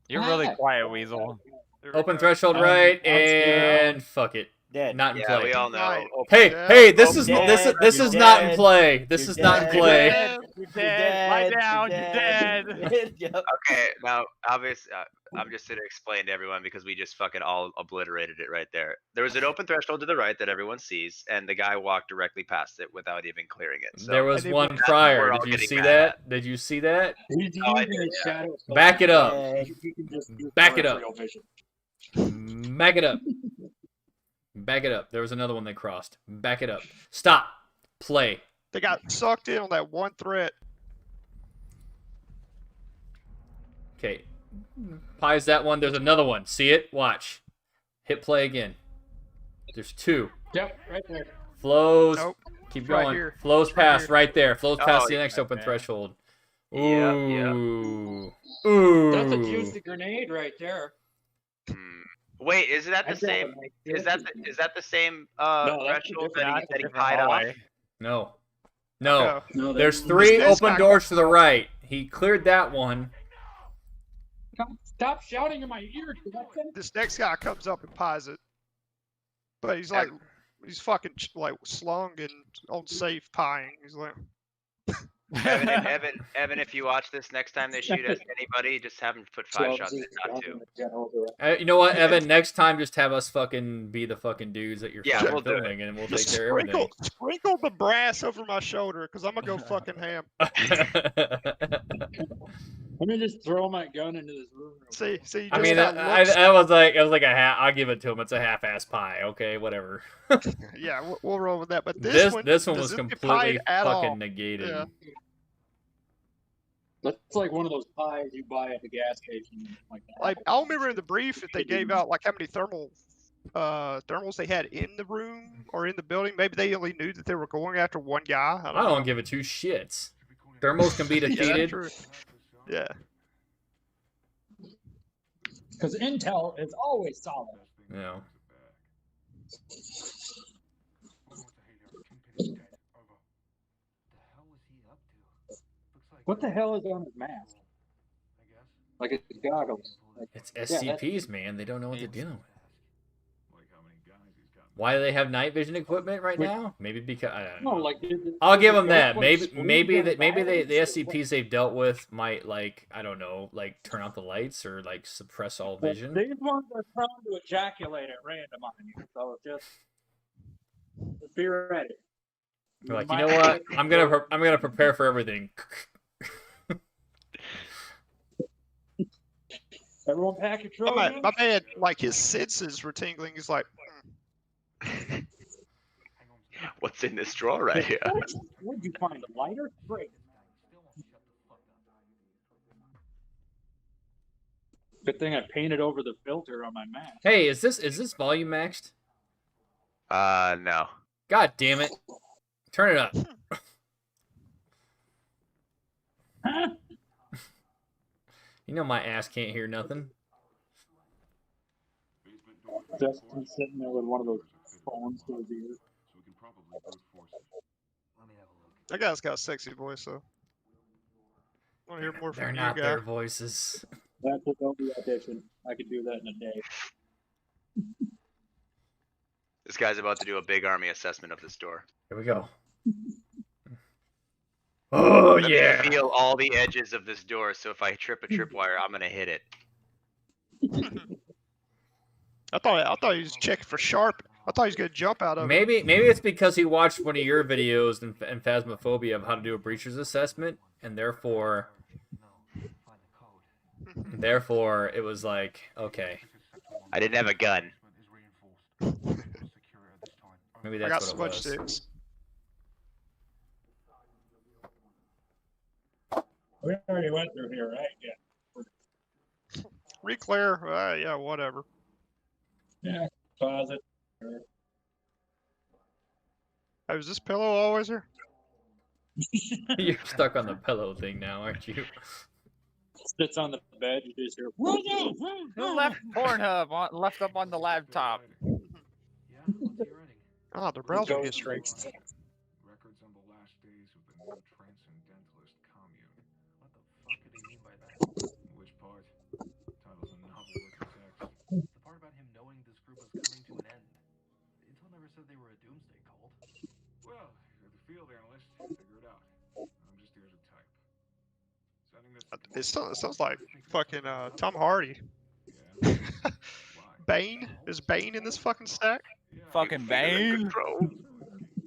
Speaker 1: You're really quiet, Weasel.
Speaker 4: There we
Speaker 2: Open
Speaker 4: go.
Speaker 2: threshold right,
Speaker 5: I'm scared.
Speaker 2: and fuck it.
Speaker 5: Dead.
Speaker 2: Not in
Speaker 3: Yeah,
Speaker 2: play.
Speaker 3: we all know.
Speaker 4: Right.
Speaker 2: Hey,
Speaker 4: Yeah.
Speaker 2: hey, this
Speaker 4: Oh,
Speaker 2: is
Speaker 5: dead.
Speaker 2: this
Speaker 5: You're
Speaker 2: is not in
Speaker 5: dead.
Speaker 2: play. This
Speaker 5: You're
Speaker 2: is not in
Speaker 5: dead.
Speaker 2: play.
Speaker 1: You're dead. Lie down. You're dead.
Speaker 5: Yep.
Speaker 3: Okay, now obviously, I'm just going to explain to everyone because we just fucking all obliterated it right there. There was an open threshold to the right that everyone sees, and the guy walked directly past it without even clearing it. So
Speaker 2: There was
Speaker 4: And it
Speaker 2: one
Speaker 4: was-
Speaker 3: That's what
Speaker 2: prior.
Speaker 3: we're all
Speaker 2: Did you
Speaker 3: getting
Speaker 2: see
Speaker 3: mad
Speaker 2: that? Did you see that?
Speaker 9: He's
Speaker 3: Oh, I
Speaker 9: using
Speaker 3: did,
Speaker 9: his
Speaker 3: yeah.
Speaker 9: shadow.
Speaker 2: Back it up.
Speaker 9: If you can just use
Speaker 2: Back it up.
Speaker 9: peripheral vision.
Speaker 2: Back it up. Back it up. There was another one that crossed. Back it up. Stop. Play.
Speaker 4: They got sucked in on that one threat.
Speaker 2: Okay. Pies that one. There's another one. See it? Watch. Hit play again. There's 2.
Speaker 9: Yep, right there.
Speaker 2: Flows.
Speaker 4: Nope.
Speaker 2: Keep
Speaker 4: It's right
Speaker 2: going.
Speaker 4: here.
Speaker 2: Flows
Speaker 4: It's right
Speaker 2: past
Speaker 4: here.
Speaker 2: right there. Flows
Speaker 3: Oh,
Speaker 2: past the
Speaker 3: yeah,
Speaker 2: next open
Speaker 1: man.
Speaker 2: threshold.
Speaker 3: Yeah, yeah.
Speaker 2: Ooh. Ooh.
Speaker 9: That's a juicy grenade right there.
Speaker 3: Wait, is that the
Speaker 9: I'd
Speaker 3: same?
Speaker 9: rather make
Speaker 3: Is that the same
Speaker 9: No, that's a
Speaker 3: threshold
Speaker 9: different-
Speaker 3: that he tied off?
Speaker 2: No. No.
Speaker 9: No,
Speaker 2: There's
Speaker 9: that's-
Speaker 2: 3
Speaker 4: This
Speaker 2: open
Speaker 4: guy-
Speaker 2: doors to the right. He cleared that one.
Speaker 9: Stop shouting in my ear.
Speaker 4: This next guy comes up and pies it, but he's like, he's fucking like slung and on safe pieing. He's like,
Speaker 3: Evan, if you watch this next time they shoot at anybody, just have them put 5 shots in, not 2.
Speaker 2: You know what, Evan? Next time, just have us fucking be the fucking dudes that you're
Speaker 3: Yeah,
Speaker 2: fucking
Speaker 3: we'll do it.
Speaker 2: filming, and we'll
Speaker 4: just
Speaker 2: take care of everything.
Speaker 4: sprinkle the brass over my shoulder because I'm gonna go fucking ham.
Speaker 9: Let me just throw my gun into this room.
Speaker 4: See, you
Speaker 2: I
Speaker 4: just
Speaker 2: mean,
Speaker 4: got
Speaker 2: I
Speaker 4: looks.
Speaker 2: was like a half. I'll give it to him. It's a half-ass pie. Okay, whatever.
Speaker 4: Yeah, we'll roll with that. But
Speaker 2: This one was
Speaker 4: doesn't get
Speaker 2: completely
Speaker 4: pied at
Speaker 2: fucking
Speaker 4: all.
Speaker 2: negated.
Speaker 4: Yeah.
Speaker 9: That's like one of those pies you buy at the gas station. Like that.
Speaker 4: Like I don't remember in the brief if they gave out like how many thermals they had in the room or in the building. Maybe they only knew that they were going after one guy. I
Speaker 2: I
Speaker 4: don't
Speaker 2: don't
Speaker 4: know.
Speaker 2: give a two shits. Thermals can be
Speaker 4: Yeah, that's
Speaker 2: defeated.
Speaker 4: true. Yeah.
Speaker 9: Because Intel is always solid.
Speaker 2: You know.
Speaker 9: What the hell is on his mask? Like his goggles. Like,
Speaker 2: It's
Speaker 9: yeah,
Speaker 2: SCPs, man. They don't know what they're dealing with. Why do they have night vision equipment right now? Maybe because I don't know.
Speaker 9: No, like
Speaker 2: I'll give them that.
Speaker 9: Like,
Speaker 2: Maybe the
Speaker 9: violence?
Speaker 2: SCPs they've dealt with might like I don't know, like turn out the lights or like suppress all vision.
Speaker 9: These ones are prone to ejaculate at random on you, so just be ready.
Speaker 2: They're like, you know what? I'm gonna prepare for everything.
Speaker 9: Everyone pack your
Speaker 4: My
Speaker 9: Trojan.
Speaker 4: man, like his senses were tingling. He's like,
Speaker 3: What's in this drawer right here?
Speaker 9: Would you find a lighter? Great. Good thing I painted over the filter on my mask.
Speaker 2: Hey, is this volume maxed?
Speaker 3: No.
Speaker 2: God damn it! Turn it up. You know my ass can't hear nothing.
Speaker 9: Justin sitting there with one of those phones to his ear.
Speaker 4: that guy's got a sexy voice, so. I want to hear more
Speaker 2: They're
Speaker 4: from you,
Speaker 2: not
Speaker 4: guy.
Speaker 2: their voices.
Speaker 9: That's a Adobe Audition. I could do that in a day.
Speaker 3: This guy's about to do a big army assessment of this door.
Speaker 2: Here we go. Oh
Speaker 3: Let me
Speaker 2: yeah.
Speaker 3: feel all the edges of this door, so if I trip a tripwire, I'm gonna hit it.
Speaker 4: I thought he was checking for sharp. I thought he was gonna jump out of it.
Speaker 2: Maybe it's because he watched one of your videos in Phasmophobia of how to do a breacher's assessment, and therefore it was like, okay,
Speaker 3: I didn't have a gun.
Speaker 2: maybe
Speaker 4: I got
Speaker 2: that's
Speaker 4: so
Speaker 2: what it
Speaker 4: much
Speaker 2: was.
Speaker 4: sticks.
Speaker 9: We already went through here, right? Yeah.
Speaker 4: Reclear. Yeah, whatever.
Speaker 9: Yeah. Closet.
Speaker 4: Hey, was this pillow always here?
Speaker 2: You're stuck on the pillow thing now, aren't you?
Speaker 9: Sits on the bed. You just hear.
Speaker 1: Who left Pornhub left up on the laptop?
Speaker 4: Ah, the browser
Speaker 9: Go
Speaker 4: history.
Speaker 9: straight.
Speaker 10: Records on the last days of the new transcendentalist commune. What the fuck did he mean by that? Which part? Title's a novel with text. The part about him knowing this group was coming to an end. Intel never said they were a doomsday cult. Well, you're the field analyst. Figure it out. I'm just here to type. Sending this.
Speaker 4: It sounds like fucking Tom Hardy.
Speaker 10: Yeah. Why?
Speaker 4: Bane? Is Bane in this fucking stack?
Speaker 1: Fucking Bane.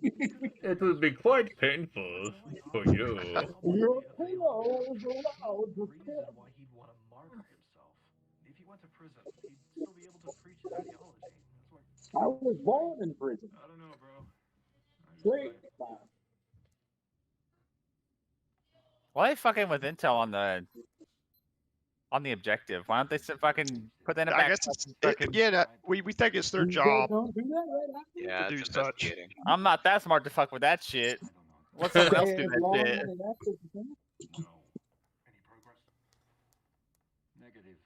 Speaker 2: It would be quite painful for you.
Speaker 9: Your pillow is allowed to
Speaker 10: Reason why he'd want to martyr himself. If he went to prison, he'd still be able to preach his ideology. That's why.
Speaker 9: I was born in prison.
Speaker 10: I don't know, bro.
Speaker 9: Great.
Speaker 1: Why are they fucking with Intel on the objective? Why don't they fucking put that in a
Speaker 4: I
Speaker 1: back?
Speaker 4: guess again, we think it's their job.
Speaker 9: Don't do that right after.
Speaker 3: Yeah,
Speaker 4: Do
Speaker 3: it's
Speaker 4: such.
Speaker 3: investigating.
Speaker 1: I'm not that smart to fuck with that shit. Let someone else do
Speaker 9: As
Speaker 1: that
Speaker 9: long
Speaker 1: shit.
Speaker 9: as that's what you think.
Speaker 10: No. Any progress? Negative.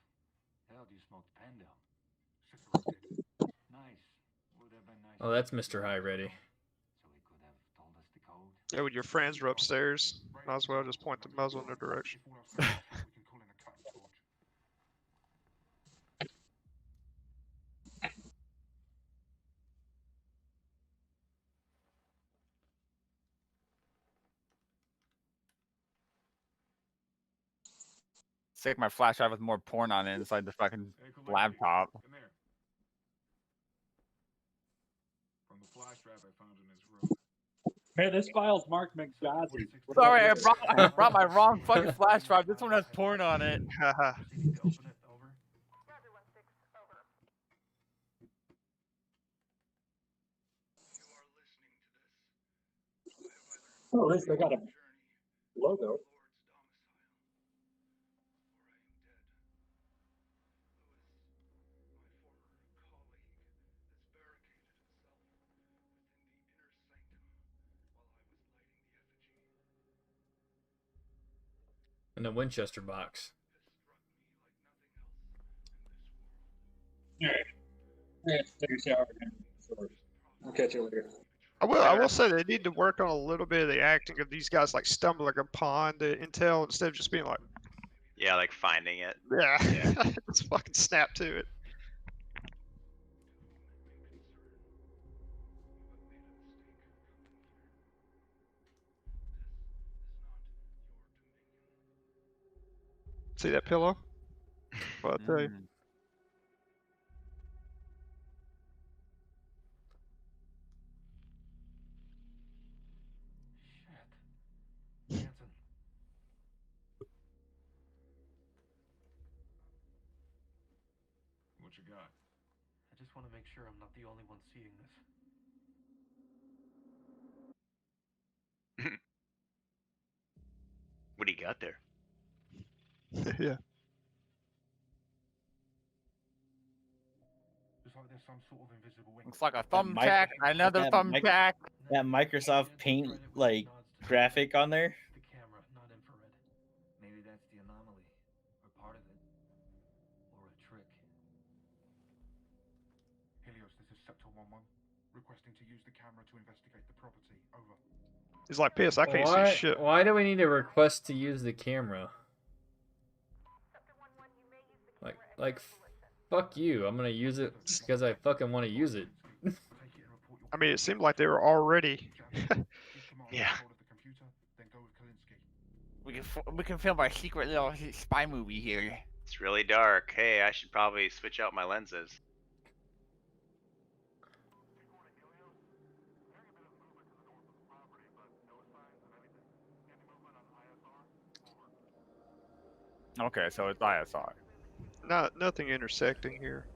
Speaker 10: Hell, you smoked Panda. Nice. Would have been nice.
Speaker 2: Oh, that's Mr. High Ready.
Speaker 10: So he could have told us the code.
Speaker 4: Yeah, when your friends are upstairs, might as well just point the muzzle in their direction.
Speaker 1: Stick my flash drive with more porn on it inside the fucking laptop.
Speaker 10: Come here. From the flash drive I found in his room.
Speaker 9: Hey, this file's marked McGazzy.
Speaker 1: Sorry, I brought my wrong fucking flash drive. This one has porn on it.
Speaker 4: Haha.
Speaker 10: Proceeding to open it. Over.
Speaker 9: Oh, at least they got a logo.
Speaker 2: in a Winchester box.
Speaker 9: Alright. Yeah, take a shower again. I'll catch you later.
Speaker 4: I will say they need to work on a little bit of the acting of these guys like stumbling upon the intel instead of just being like,
Speaker 3: Yeah, like finding it.
Speaker 4: yeah,
Speaker 3: Yeah.
Speaker 4: let's fucking snap to it. See that pillow? Well, I'll tell you.
Speaker 10: Shit. Hanson. What you got? I just want to make sure I'm not the only one seeing this.
Speaker 3: What do you got there?
Speaker 4: Yeah.
Speaker 10: It's like there's some sort of invisible ink.
Speaker 1: Looks like a
Speaker 5: That mic-
Speaker 1: thumbtack. Another
Speaker 5: that mic-
Speaker 1: thumbtack.
Speaker 5: That Microsoft Paint like graphic on there.
Speaker 10: The camera, not infrared. Maybe that's the anomaly, or part of it, or a trick. Helios, this is Sector 1-1. Requesting to use the camera to investigate the property. Over.
Speaker 4: He's like pissed. I can't
Speaker 2: Why,
Speaker 4: see shit.
Speaker 2: why do we need a request to use the camera? Like, fuck you. I'm gonna use it because I fucking want to use it.
Speaker 4: I mean, it seemed like they were already.
Speaker 3: Yeah.
Speaker 1: We can film our secret little spy movie here.
Speaker 3: It's really dark. Hey, I should probably switch out my lenses.
Speaker 1: Okay, so it's ISR.
Speaker 4: Nothing intersecting here.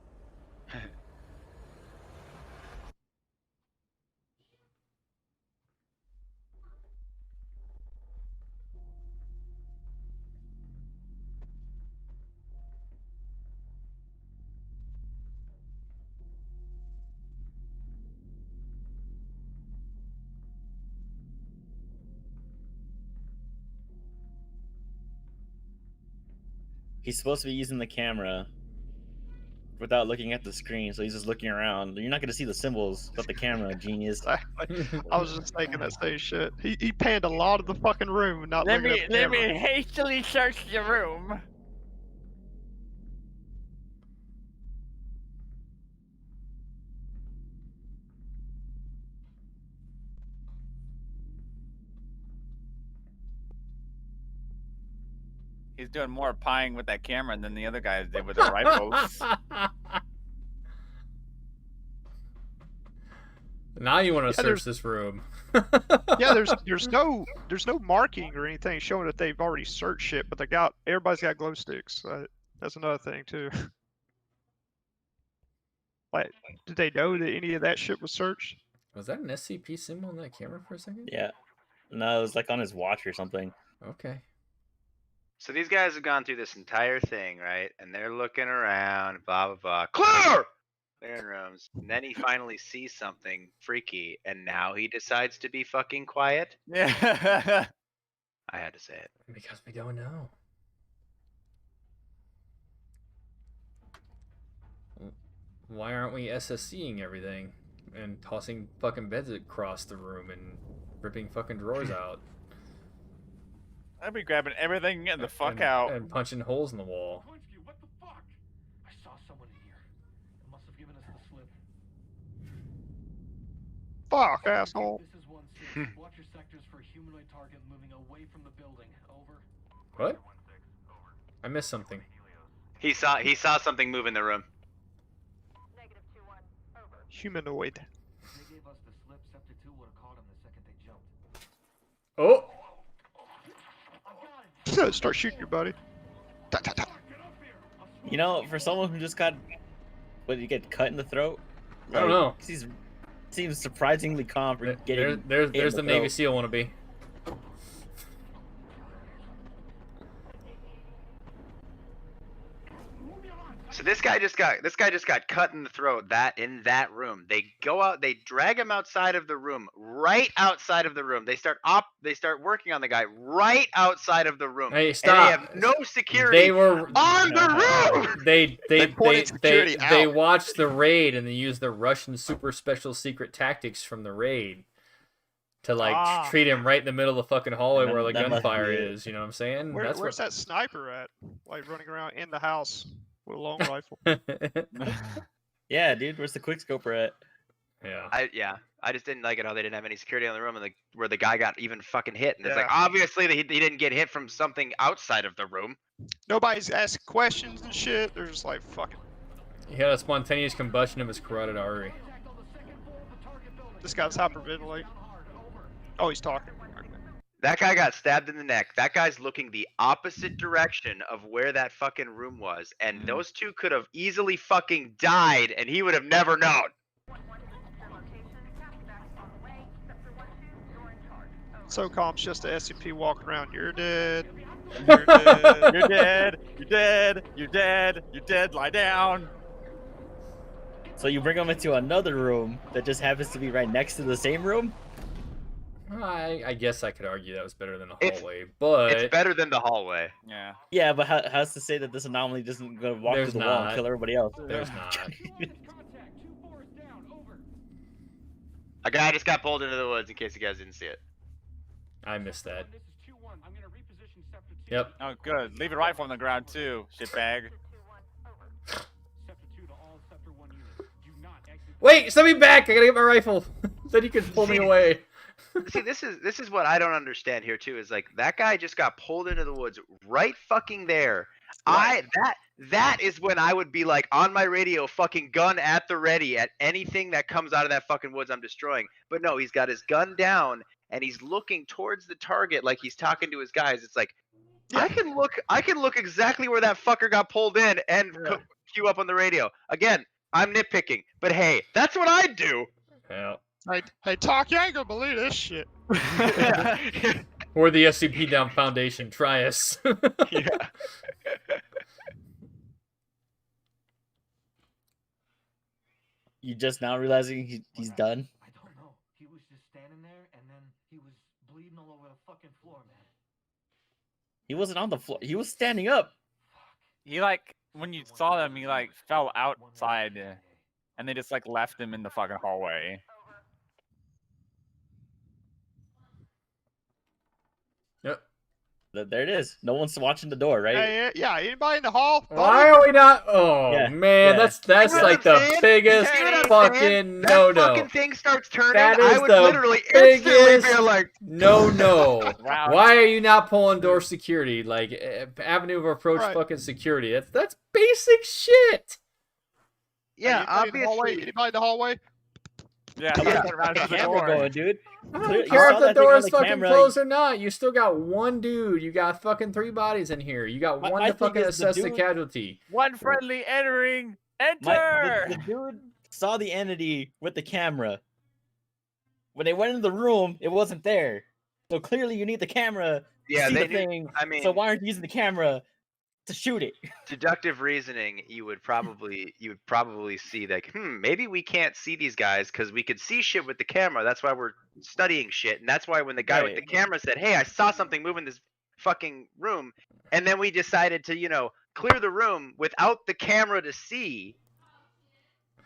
Speaker 5: He's supposed to be using the camera without looking at the screen, so he's just looking around. You're not gonna see the symbols without the camera, genius.
Speaker 4: I was just thinking that same shit. He panned a lot of the fucking room, not
Speaker 1: Let
Speaker 4: looking at the
Speaker 1: me
Speaker 4: camera.
Speaker 1: hastily search the room. He's doing more pieing with that camera than the other guys did with their rifles.
Speaker 2: Now you want to
Speaker 4: there's-
Speaker 2: search this room.
Speaker 4: Yeah, there's no marking or anything showing that they've already searched shit, but everybody's got glow sticks. That's another thing too. Like, did they know that any of that shit was searched?
Speaker 2: Was that an SCP symbol on that camera for a second?
Speaker 5: Yeah. No, it was like on his watch or something.
Speaker 2: Okay.
Speaker 3: So these guys have gone through this entire thing, right? And they're looking around, blah, blah, blah. Clear! They're in rooms. And then he finally sees something freaky, and now he decides to be fucking quiet.
Speaker 1: Yeah.
Speaker 3: I had to say it.
Speaker 2: Because we don't know. Why aren't we SSCing everything and tossing fucking beds across the room and ripping fucking drawers out?
Speaker 1: I'd be grabbing everything and getting the fuck
Speaker 2: and,
Speaker 1: out.
Speaker 2: And punching holes in the wall.
Speaker 10: Koinski, what the fuck? I saw someone in here. It must have given us the slip.
Speaker 4: Fuck, asshole.
Speaker 10: This is 1-6. Watch your sectors for a humanoid target moving away from the building. Over.
Speaker 2: What? I missed something.
Speaker 3: He saw something move in the room.
Speaker 4: Humanoid.
Speaker 10: If they gave us the slip, Sector 2 would have caught him the second they jumped.
Speaker 2: Oh!
Speaker 4: Start shooting your buddy. Ta, ta, ta.
Speaker 5: You know, for someone who just got, what, you get cut in the throat?
Speaker 2: I don't know.
Speaker 5: He seems surprisingly calm for getting
Speaker 2: There's the Navy
Speaker 5: throat.
Speaker 2: SEAL wannabe.
Speaker 3: So this guy just got cut in the throat in that room. They go out, they drag him outside of the room, right outside of the room. They start working on the guy right outside of the room.
Speaker 2: Hey,
Speaker 3: And
Speaker 2: stop.
Speaker 3: they have no security
Speaker 2: They were
Speaker 3: on the room.
Speaker 2: They watched the raid and they used the Russian super special secret tactics from the raid to like treat him right in the middle of the fucking hallway where the gunfire is. You know what I'm saying?
Speaker 4: Where's that sniper at? Like running around in the house with a long rifle.
Speaker 5: Yeah, dude. Where's the quickscoper at?
Speaker 2: Yeah.
Speaker 3: I just didn't like it how they didn't have any security on the room and where the guy got even fucking hit. And it's like,
Speaker 4: Yeah.
Speaker 3: obviously he didn't get hit from something outside of the room.
Speaker 4: Nobody's asking questions and shit. They're just like, fucking.
Speaker 2: He had a spontaneous combustion of his carotid artery.
Speaker 4: This guy's hyperventilating. Oh, he's talking. Okay.
Speaker 3: That guy got stabbed in the neck. That guy's looking the opposite direction of where that fucking room was. And those two could have easily fucking died and he would have never known.
Speaker 4: SOCOM's just a SCP walking around. You're dead. You're dead.
Speaker 1: You're dead. You're dead. You're dead. You're dead. Lie down.
Speaker 5: So you bring him into another room that just happens to be right next to the same room?
Speaker 2: I guess I could argue that was better than the hallway, but
Speaker 3: it's better than the hallway.
Speaker 1: Yeah.
Speaker 5: Yeah, but how's to say that this anomaly doesn't go walk through the wall and kill everybody else?
Speaker 2: There's not.
Speaker 3: A guy just got pulled into the woods in case you guys didn't see it.
Speaker 2: I missed that. Yep.
Speaker 1: Oh, good. Leave your rifle on the ground too, shitbag.
Speaker 2: Wait, send me back! I gotta get my rifle. Then you can pull me away.
Speaker 3: See, this is what I don't understand here too. Is like that guy just got pulled into the woods right fucking there.
Speaker 4: Right.
Speaker 3: That is when I would be like on my radio, fucking gun at the ready at anything that comes out of that fucking woods I'm destroying. But no, he's got his gun down and he's looking towards the target like he's talking to his guys. It's like I can look exactly where that fucker got pulled in and queue up on the radio. Again, I'm nitpicking, but hey, that's what I do.
Speaker 2: Yeah.
Speaker 4: Hey, Talk, you ain't gonna believe this shit.
Speaker 2: Or the SCP Down Foundation. Try us.
Speaker 3: Yeah.
Speaker 5: You just now realizing he's done?
Speaker 10: I don't know. He was just standing there, and then he was bleeding all over the fucking floor, man.
Speaker 5: He wasn't on the floor. He was standing up.
Speaker 1: He when you saw them, he fell outside, and they just left him in the fucking hallway.
Speaker 2: Yep.
Speaker 5: There it is. No one's watching the door, right?
Speaker 4: Hey, yeah, anybody in the hall?
Speaker 2: Why are we not? Oh
Speaker 5: Yeah,
Speaker 2: man,
Speaker 5: yeah.
Speaker 2: that's
Speaker 3: You know
Speaker 2: like
Speaker 3: what I'm
Speaker 2: the
Speaker 3: saying?
Speaker 2: biggest
Speaker 3: You know what I'm
Speaker 2: fucking
Speaker 3: saying?
Speaker 2: no.
Speaker 3: That fucking thing starts turning.
Speaker 2: That
Speaker 3: I
Speaker 2: is
Speaker 3: would
Speaker 2: the
Speaker 3: literally instantly be like,
Speaker 2: No.
Speaker 1: Wow.
Speaker 2: Why are you not pulling door security? Like avenue of approach,
Speaker 4: Right.
Speaker 2: fucking security. That's basic shit.
Speaker 3: yeah,
Speaker 4: Anybody in the hallway?
Speaker 3: obviously.
Speaker 4: Anybody in the hallway?
Speaker 1: Yeah,
Speaker 3: Yeah.
Speaker 1: turn around to the
Speaker 5: Camera
Speaker 1: door.
Speaker 5: going, dude.
Speaker 2: I
Speaker 5: Clear- you
Speaker 2: don't care
Speaker 5: saw
Speaker 2: if the
Speaker 5: that thing
Speaker 2: door
Speaker 5: on
Speaker 2: is
Speaker 5: the
Speaker 2: fucking
Speaker 5: camera.
Speaker 2: closed or not. You still got one dude. You got fucking 3 bodies in here. You got
Speaker 5: My-
Speaker 2: one
Speaker 5: my
Speaker 2: to
Speaker 5: thing
Speaker 2: fucking
Speaker 5: is the
Speaker 2: assess the
Speaker 5: dude-
Speaker 2: casualty.
Speaker 1: One friendly entering. Enter.
Speaker 5: The dude saw the entity with the camera. When they went into the room, it wasn't there. So clearly, you need the camera to
Speaker 3: Yeah,
Speaker 5: see
Speaker 3: they
Speaker 5: the
Speaker 3: knew.
Speaker 5: thing.
Speaker 3: I mean,
Speaker 5: So why aren't you using the camera to shoot it?
Speaker 3: deductive reasoning, you would probably see like, maybe we can't see these guys because we could see shit with the camera. That's why we're studying shit, and that's why when the guy with the
Speaker 5: Right.
Speaker 3: camera said, "Hey, I saw something move in this fucking room," and then we decided to, clear the room without the camera to see.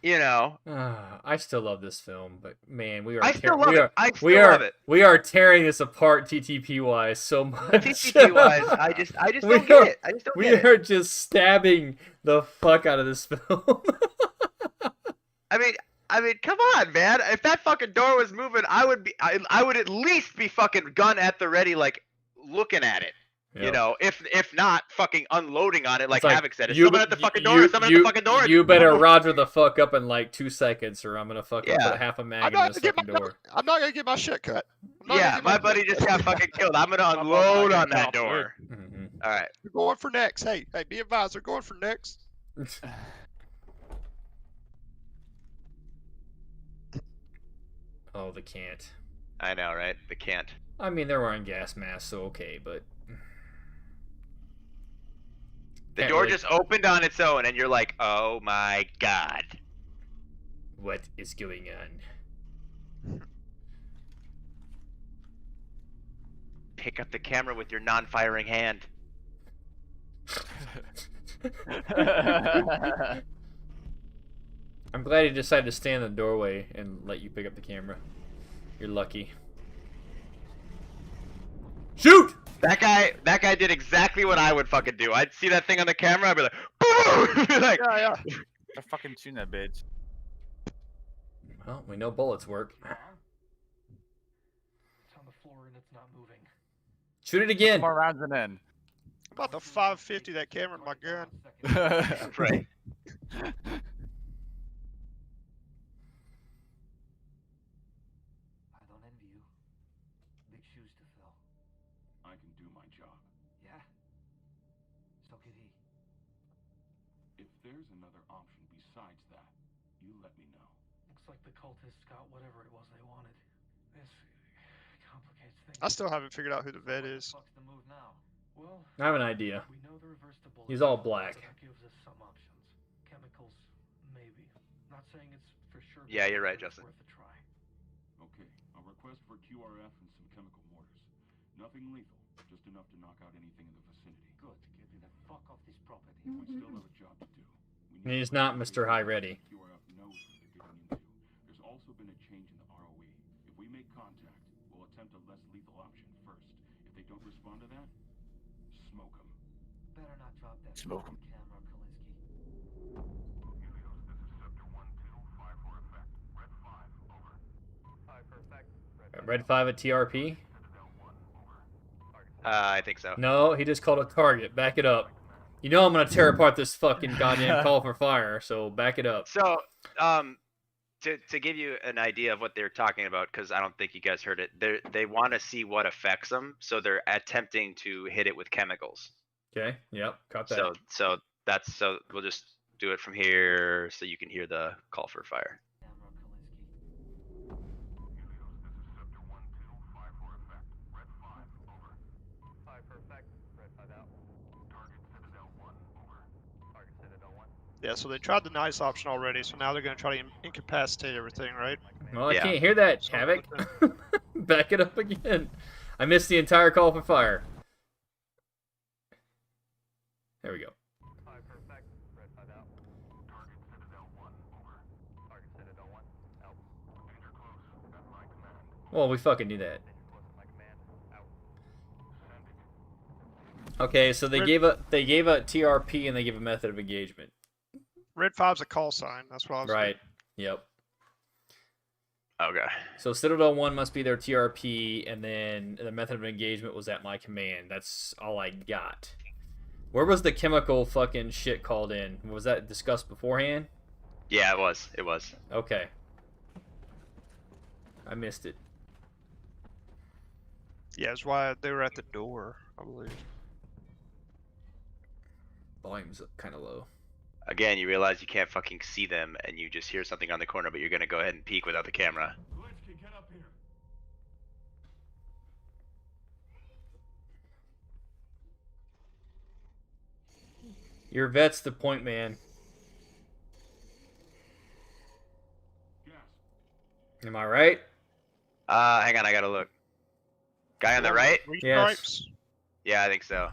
Speaker 2: I still love this film, but man, we are
Speaker 3: I still love it. I still
Speaker 2: we are
Speaker 3: love it.
Speaker 2: we are tearing this apart TTP wise so much.
Speaker 3: TTP wise, I just
Speaker 2: We
Speaker 3: don't get
Speaker 2: are-
Speaker 3: it. I just don't
Speaker 2: We
Speaker 3: get it.
Speaker 2: are just stabbing the fuck out of this film.
Speaker 3: I mean, come on, man. If that fucking door was moving, I would at least be fucking gun at the ready, like looking at it.
Speaker 2: Yeah.
Speaker 3: If not fucking unloading on it, like
Speaker 2: It's like,
Speaker 3: Havoc said. Is
Speaker 2: you-
Speaker 3: someone at the fucking door? Is someone at the fucking door?
Speaker 2: You better Roger the fuck up in like 2 seconds, or I'm gonna fucking
Speaker 3: Yeah.
Speaker 2: put half a mag
Speaker 4: I'm
Speaker 2: in
Speaker 4: not
Speaker 2: this
Speaker 4: gonna get
Speaker 2: fucking door.
Speaker 4: I'm not gonna get my shit cut. I'm not gonna
Speaker 3: Yeah,
Speaker 4: get
Speaker 3: my buddy just got fucking killed. I'm gonna unload on that door.
Speaker 2: Mhm.
Speaker 3: All right.
Speaker 4: We're going for next. Hey, be advised. We're going for next.
Speaker 2: Oh, the can't.
Speaker 3: I know, right? The can't.
Speaker 2: I mean, they're wearing gas masks, so okay, but
Speaker 3: The door just opened on its own, and you're like, oh my god.
Speaker 2: What is going on?
Speaker 3: Pick up the camera with your non-firing hand.
Speaker 2: I'm glad he decided to stand in the doorway and let you pick up the camera. You're lucky. Shoot!
Speaker 3: That guy did exactly what I would fucking do. I'd see that thing on the camera, I'd be like, boom! Like,
Speaker 4: Yeah.
Speaker 1: I fucking tune that bitch.
Speaker 2: Well, we know bullets work.
Speaker 10: It's on the floor and it's not moving.
Speaker 2: Shoot it again.
Speaker 1: More rounds and then.
Speaker 4: About the 550 that camera in my gun.
Speaker 3: right.
Speaker 10: I don't envy you. Big shoes to fill. I can do my job. Yeah? So could he. If there's another option besides that, you let me know. Looks like the cultists got whatever it was they wanted. This complicates things.
Speaker 4: I still haven't figured out who the vet is.
Speaker 10: What's the move now? Well,
Speaker 2: I have an idea.
Speaker 10: we know the reverse to bullet.
Speaker 2: He's all black.
Speaker 10: So that gives us some options. Chemicals, maybe. Not saying it's for sure.
Speaker 3: Yeah, you're right,
Speaker 10: but it's
Speaker 3: Justin.
Speaker 10: worth a try. Okay, a request for QRF and some chemical mortars. Nothing lethal, just enough to knock out anything in the vicinity. Good, get me the fuck off this property. We still have a job to do.
Speaker 2: And he's not Mr. High Ready.
Speaker 10: QRF knows what they're getting into. There's also been a change in the ROE. If we make contact, we'll attempt a less lethal option first. If they don't respond to that, smoke them. Better not drop that
Speaker 1: Smoke 'em.
Speaker 10: camera, Kalinsky.
Speaker 11: Helios, this is Scepter 1-2, 5 for effect. Red 5, over. 5 for effect.
Speaker 2: Red 5 at TRP?
Speaker 3: I think so.
Speaker 2: No, he just called a target. Back it up. You know I'm gonna tear apart this fucking goddamn call for fire, so back it up.
Speaker 3: So, to give you an idea of what they're talking about, because I don't think you guys heard it, they want to see what affects them, so they're attempting to hit it with chemicals.
Speaker 2: Okay, yep, caught that.
Speaker 3: So we'll just do it from here, so you can hear the call for fire.
Speaker 10: Camera, Kalinsky.
Speaker 11: Helios, this is Scepter 1-2, 5 for effect. Red 5, over. 5 for effect. Red 5 out. Target Citadel 1, over. Target Citadel 1.
Speaker 4: Yeah, so they tried the nice option already, so now they're going to try to incapacitate everything, right?
Speaker 2: Well, I
Speaker 3: Yeah.
Speaker 2: can't hear that, Havoc. Back it up again. I missed the entire call for fire. There we go.
Speaker 11: 5 for effect. Red 5 out. Target Citadel 1, over. Target Citadel 1, out. Danger close, at my command.
Speaker 2: Well, we fucking knew that.
Speaker 11: Danger close at my command, out. Sending.
Speaker 2: Okay, so they gave a TRP and they gave a method of engagement.
Speaker 4: Red 5's a call sign. That's what I was
Speaker 2: Right. Yep.
Speaker 3: Okay.
Speaker 2: So Citadel 1 must be their TRP, and then the method of engagement was at my command. That's all I got. Where was the chemical fucking shit called in? Was that discussed beforehand?
Speaker 3: Yeah, it was. It was.
Speaker 2: Okay. I missed it.
Speaker 4: Yeah, that's why they were at the door, I believe.
Speaker 2: Volume's kind of low.
Speaker 3: Again, you realize you can't fucking see them, and you just hear something on the corner, but you're gonna go ahead and peek without the camera.
Speaker 10: Kalinsky, get up here.
Speaker 2: Your vet's the point man.
Speaker 10: Gas.
Speaker 2: Am I right?
Speaker 3: Hang on, I gotta look. Guy on the right?
Speaker 4: Three
Speaker 2: Yes.
Speaker 4: stripes.
Speaker 3: Yeah, I think so.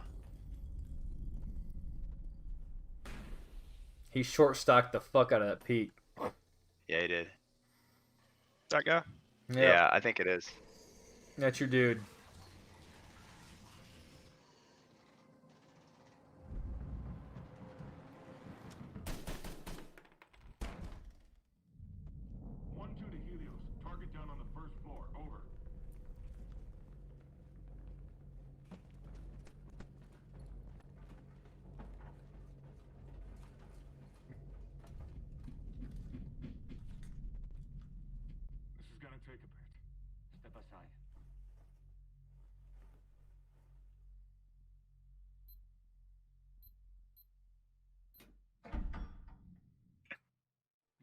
Speaker 2: He short stocked the fuck out of that peak.
Speaker 3: Yeah, he did.
Speaker 4: That guy?
Speaker 3: Yeah, I think it is.
Speaker 2: That's your dude.
Speaker 10: One, 2 to Helios. Target down on the first floor. Over. This is gonna take a bit. Step aside.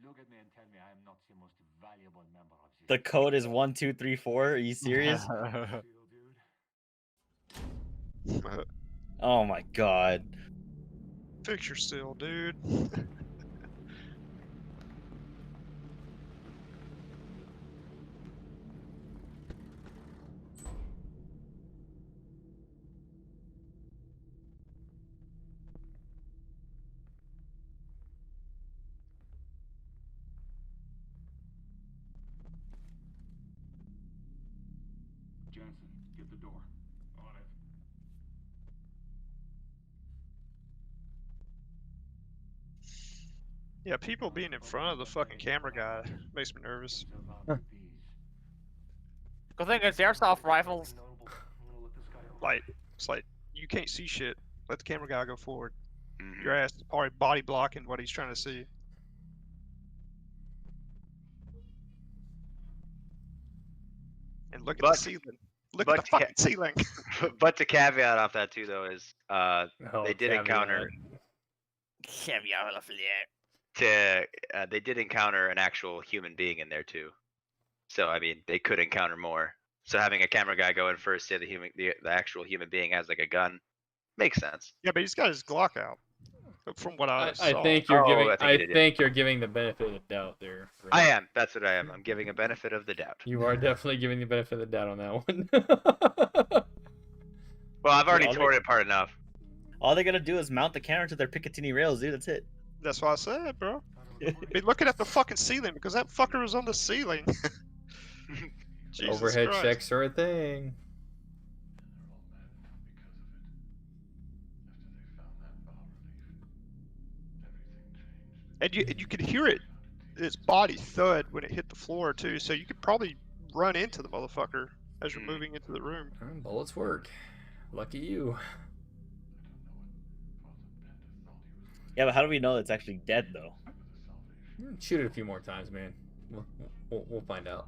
Speaker 10: Look at me and tell me I am not the most valuable member of this.
Speaker 5: The code is 1234. Are you serious?
Speaker 10: Feel, dude.
Speaker 5: Oh my god.
Speaker 4: Fix your still, dude.
Speaker 10: Jensen, get the door. On it.
Speaker 4: Yeah, people being in front of the fucking camera guy makes me nervous.
Speaker 1: Good thing it's airsoft rifles.
Speaker 4: Like, it's like, you can't see shit. Let the camera guy go forward.
Speaker 3: Mhm.
Speaker 4: Your ass is probably body blocking what he's trying to see. And look at the
Speaker 3: But-
Speaker 4: ceiling. Look
Speaker 3: but
Speaker 4: at the fucking ceiling.
Speaker 3: But to caveat off that too, though, is
Speaker 2: Oh,
Speaker 3: they did encounter they did encounter an actual human being in there too. So I mean, they could encounter more. So having a camera guy go in first, say the actual human being has like a gun, makes sense.
Speaker 4: Yeah, but he's got his Glock out. From what I saw.
Speaker 2: I think you're
Speaker 3: Oh,
Speaker 2: giving.
Speaker 3: I think he did, yeah.
Speaker 2: think you're giving the benefit of the doubt there.
Speaker 3: I am. That's what I am. I'm giving a benefit of the doubt.
Speaker 2: You are definitely giving the benefit of the doubt on that one.
Speaker 3: Well, I've already
Speaker 5: all
Speaker 3: torn
Speaker 5: they-
Speaker 3: it apart enough.
Speaker 5: All they gotta do is mount the camera to their Picatinny rails, dude. That's it.
Speaker 4: That's what I said, bro. Be looking at the fucking ceiling because that fucker was on the ceiling. Jesus
Speaker 2: Overhead
Speaker 4: Christ.
Speaker 2: checks are a thing.
Speaker 4: And you could hear it, its body thud when it hit the floor too. So you could probably run into the motherfucker as you're moving into the room.
Speaker 2: Bullets work. Lucky you.
Speaker 5: Yeah, but how do we know it's actually dead though?
Speaker 2: Shoot it a few more times, man. We'll find out.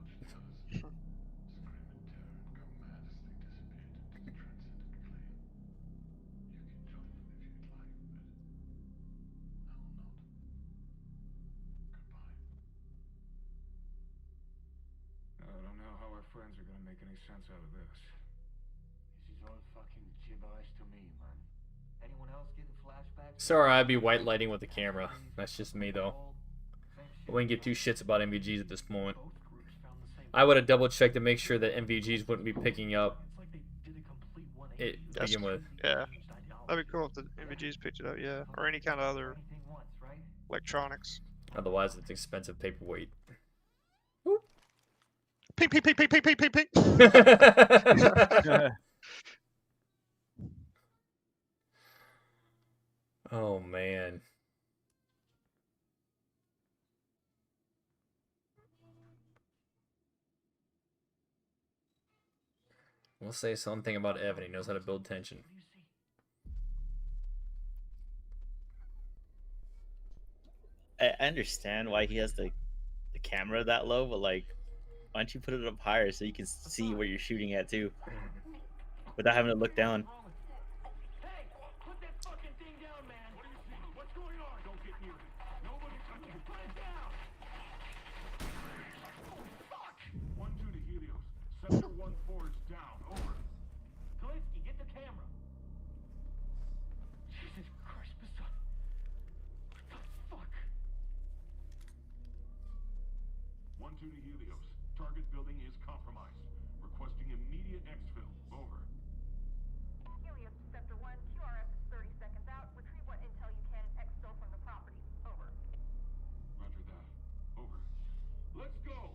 Speaker 10: I don't know how our friends are gonna make any sense out of this.
Speaker 11: This is all fucking gibberish to me, man. Anyone else getting flashbacks?
Speaker 2: Sorry, I'd be white lighting with the camera. That's just me, though. I wouldn't give two shits about MVGs at this moment. I would have double checked to make sure that MVGs wouldn't be picking up it to begin with.
Speaker 4: Yeah. That'd be cool if the MVGs picked it up, yeah. Or any kind of other electronics.
Speaker 2: Otherwise, it's expensive paperweight.
Speaker 4: Ping, ping, ping, ping, ping, ping, ping, ping.
Speaker 2: Oh, man. We'll say something about Evan. He knows how to build tension.
Speaker 5: I understand why he has the camera that low, but like, why don't you put it up higher so you can see where you're shooting at too, without having to look down?
Speaker 10: Sector 1-4 is down. Over.
Speaker 11: Kalinsky, get the camera. Jesus Christ, Mr. What the fuck?
Speaker 10: 1-2 to Helios. Target building is compromised. Requesting immediate exfil. Over.
Speaker 6: Helios to Sector 1, QRS is 30 seconds out. Retrieve what intel you can and exfil from the property. Over.
Speaker 10: Roger that. Over. Let's go!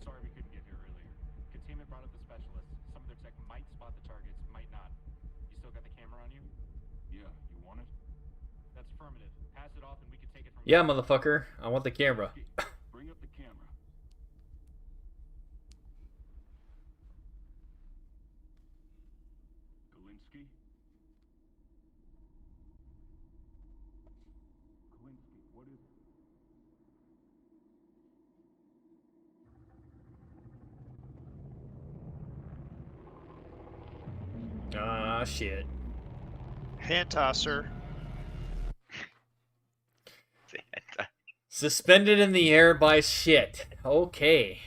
Speaker 12: Sorry we couldn't get here earlier. Containment brought up the specialists. Some of their tech might spot the targets, might not. You still got the camera on you?
Speaker 10: Yeah, you want it?
Speaker 12: That's affirmative. Pass it off and we can take it from
Speaker 2: Yeah, motherfucker. I want the camera.
Speaker 10: Bring up the camera. Kalinsky? Kalinsky, what is it?
Speaker 2: Oh shit.
Speaker 4: Hentai, sir.
Speaker 2: Suspended in the air by shit. Okay.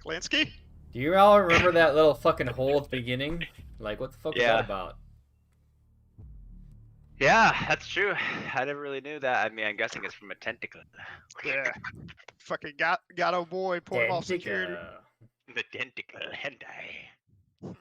Speaker 4: Glansky?
Speaker 2: Do you all remember that little fucking hole at the beginning? Like, what the fuck was that about?
Speaker 3: Yeah, that's true. I never really knew that. I mean, I'm guessing it's from a tentacle.
Speaker 4: Yeah. Fucking got old boy, point him off security.
Speaker 3: The tentacle hentai.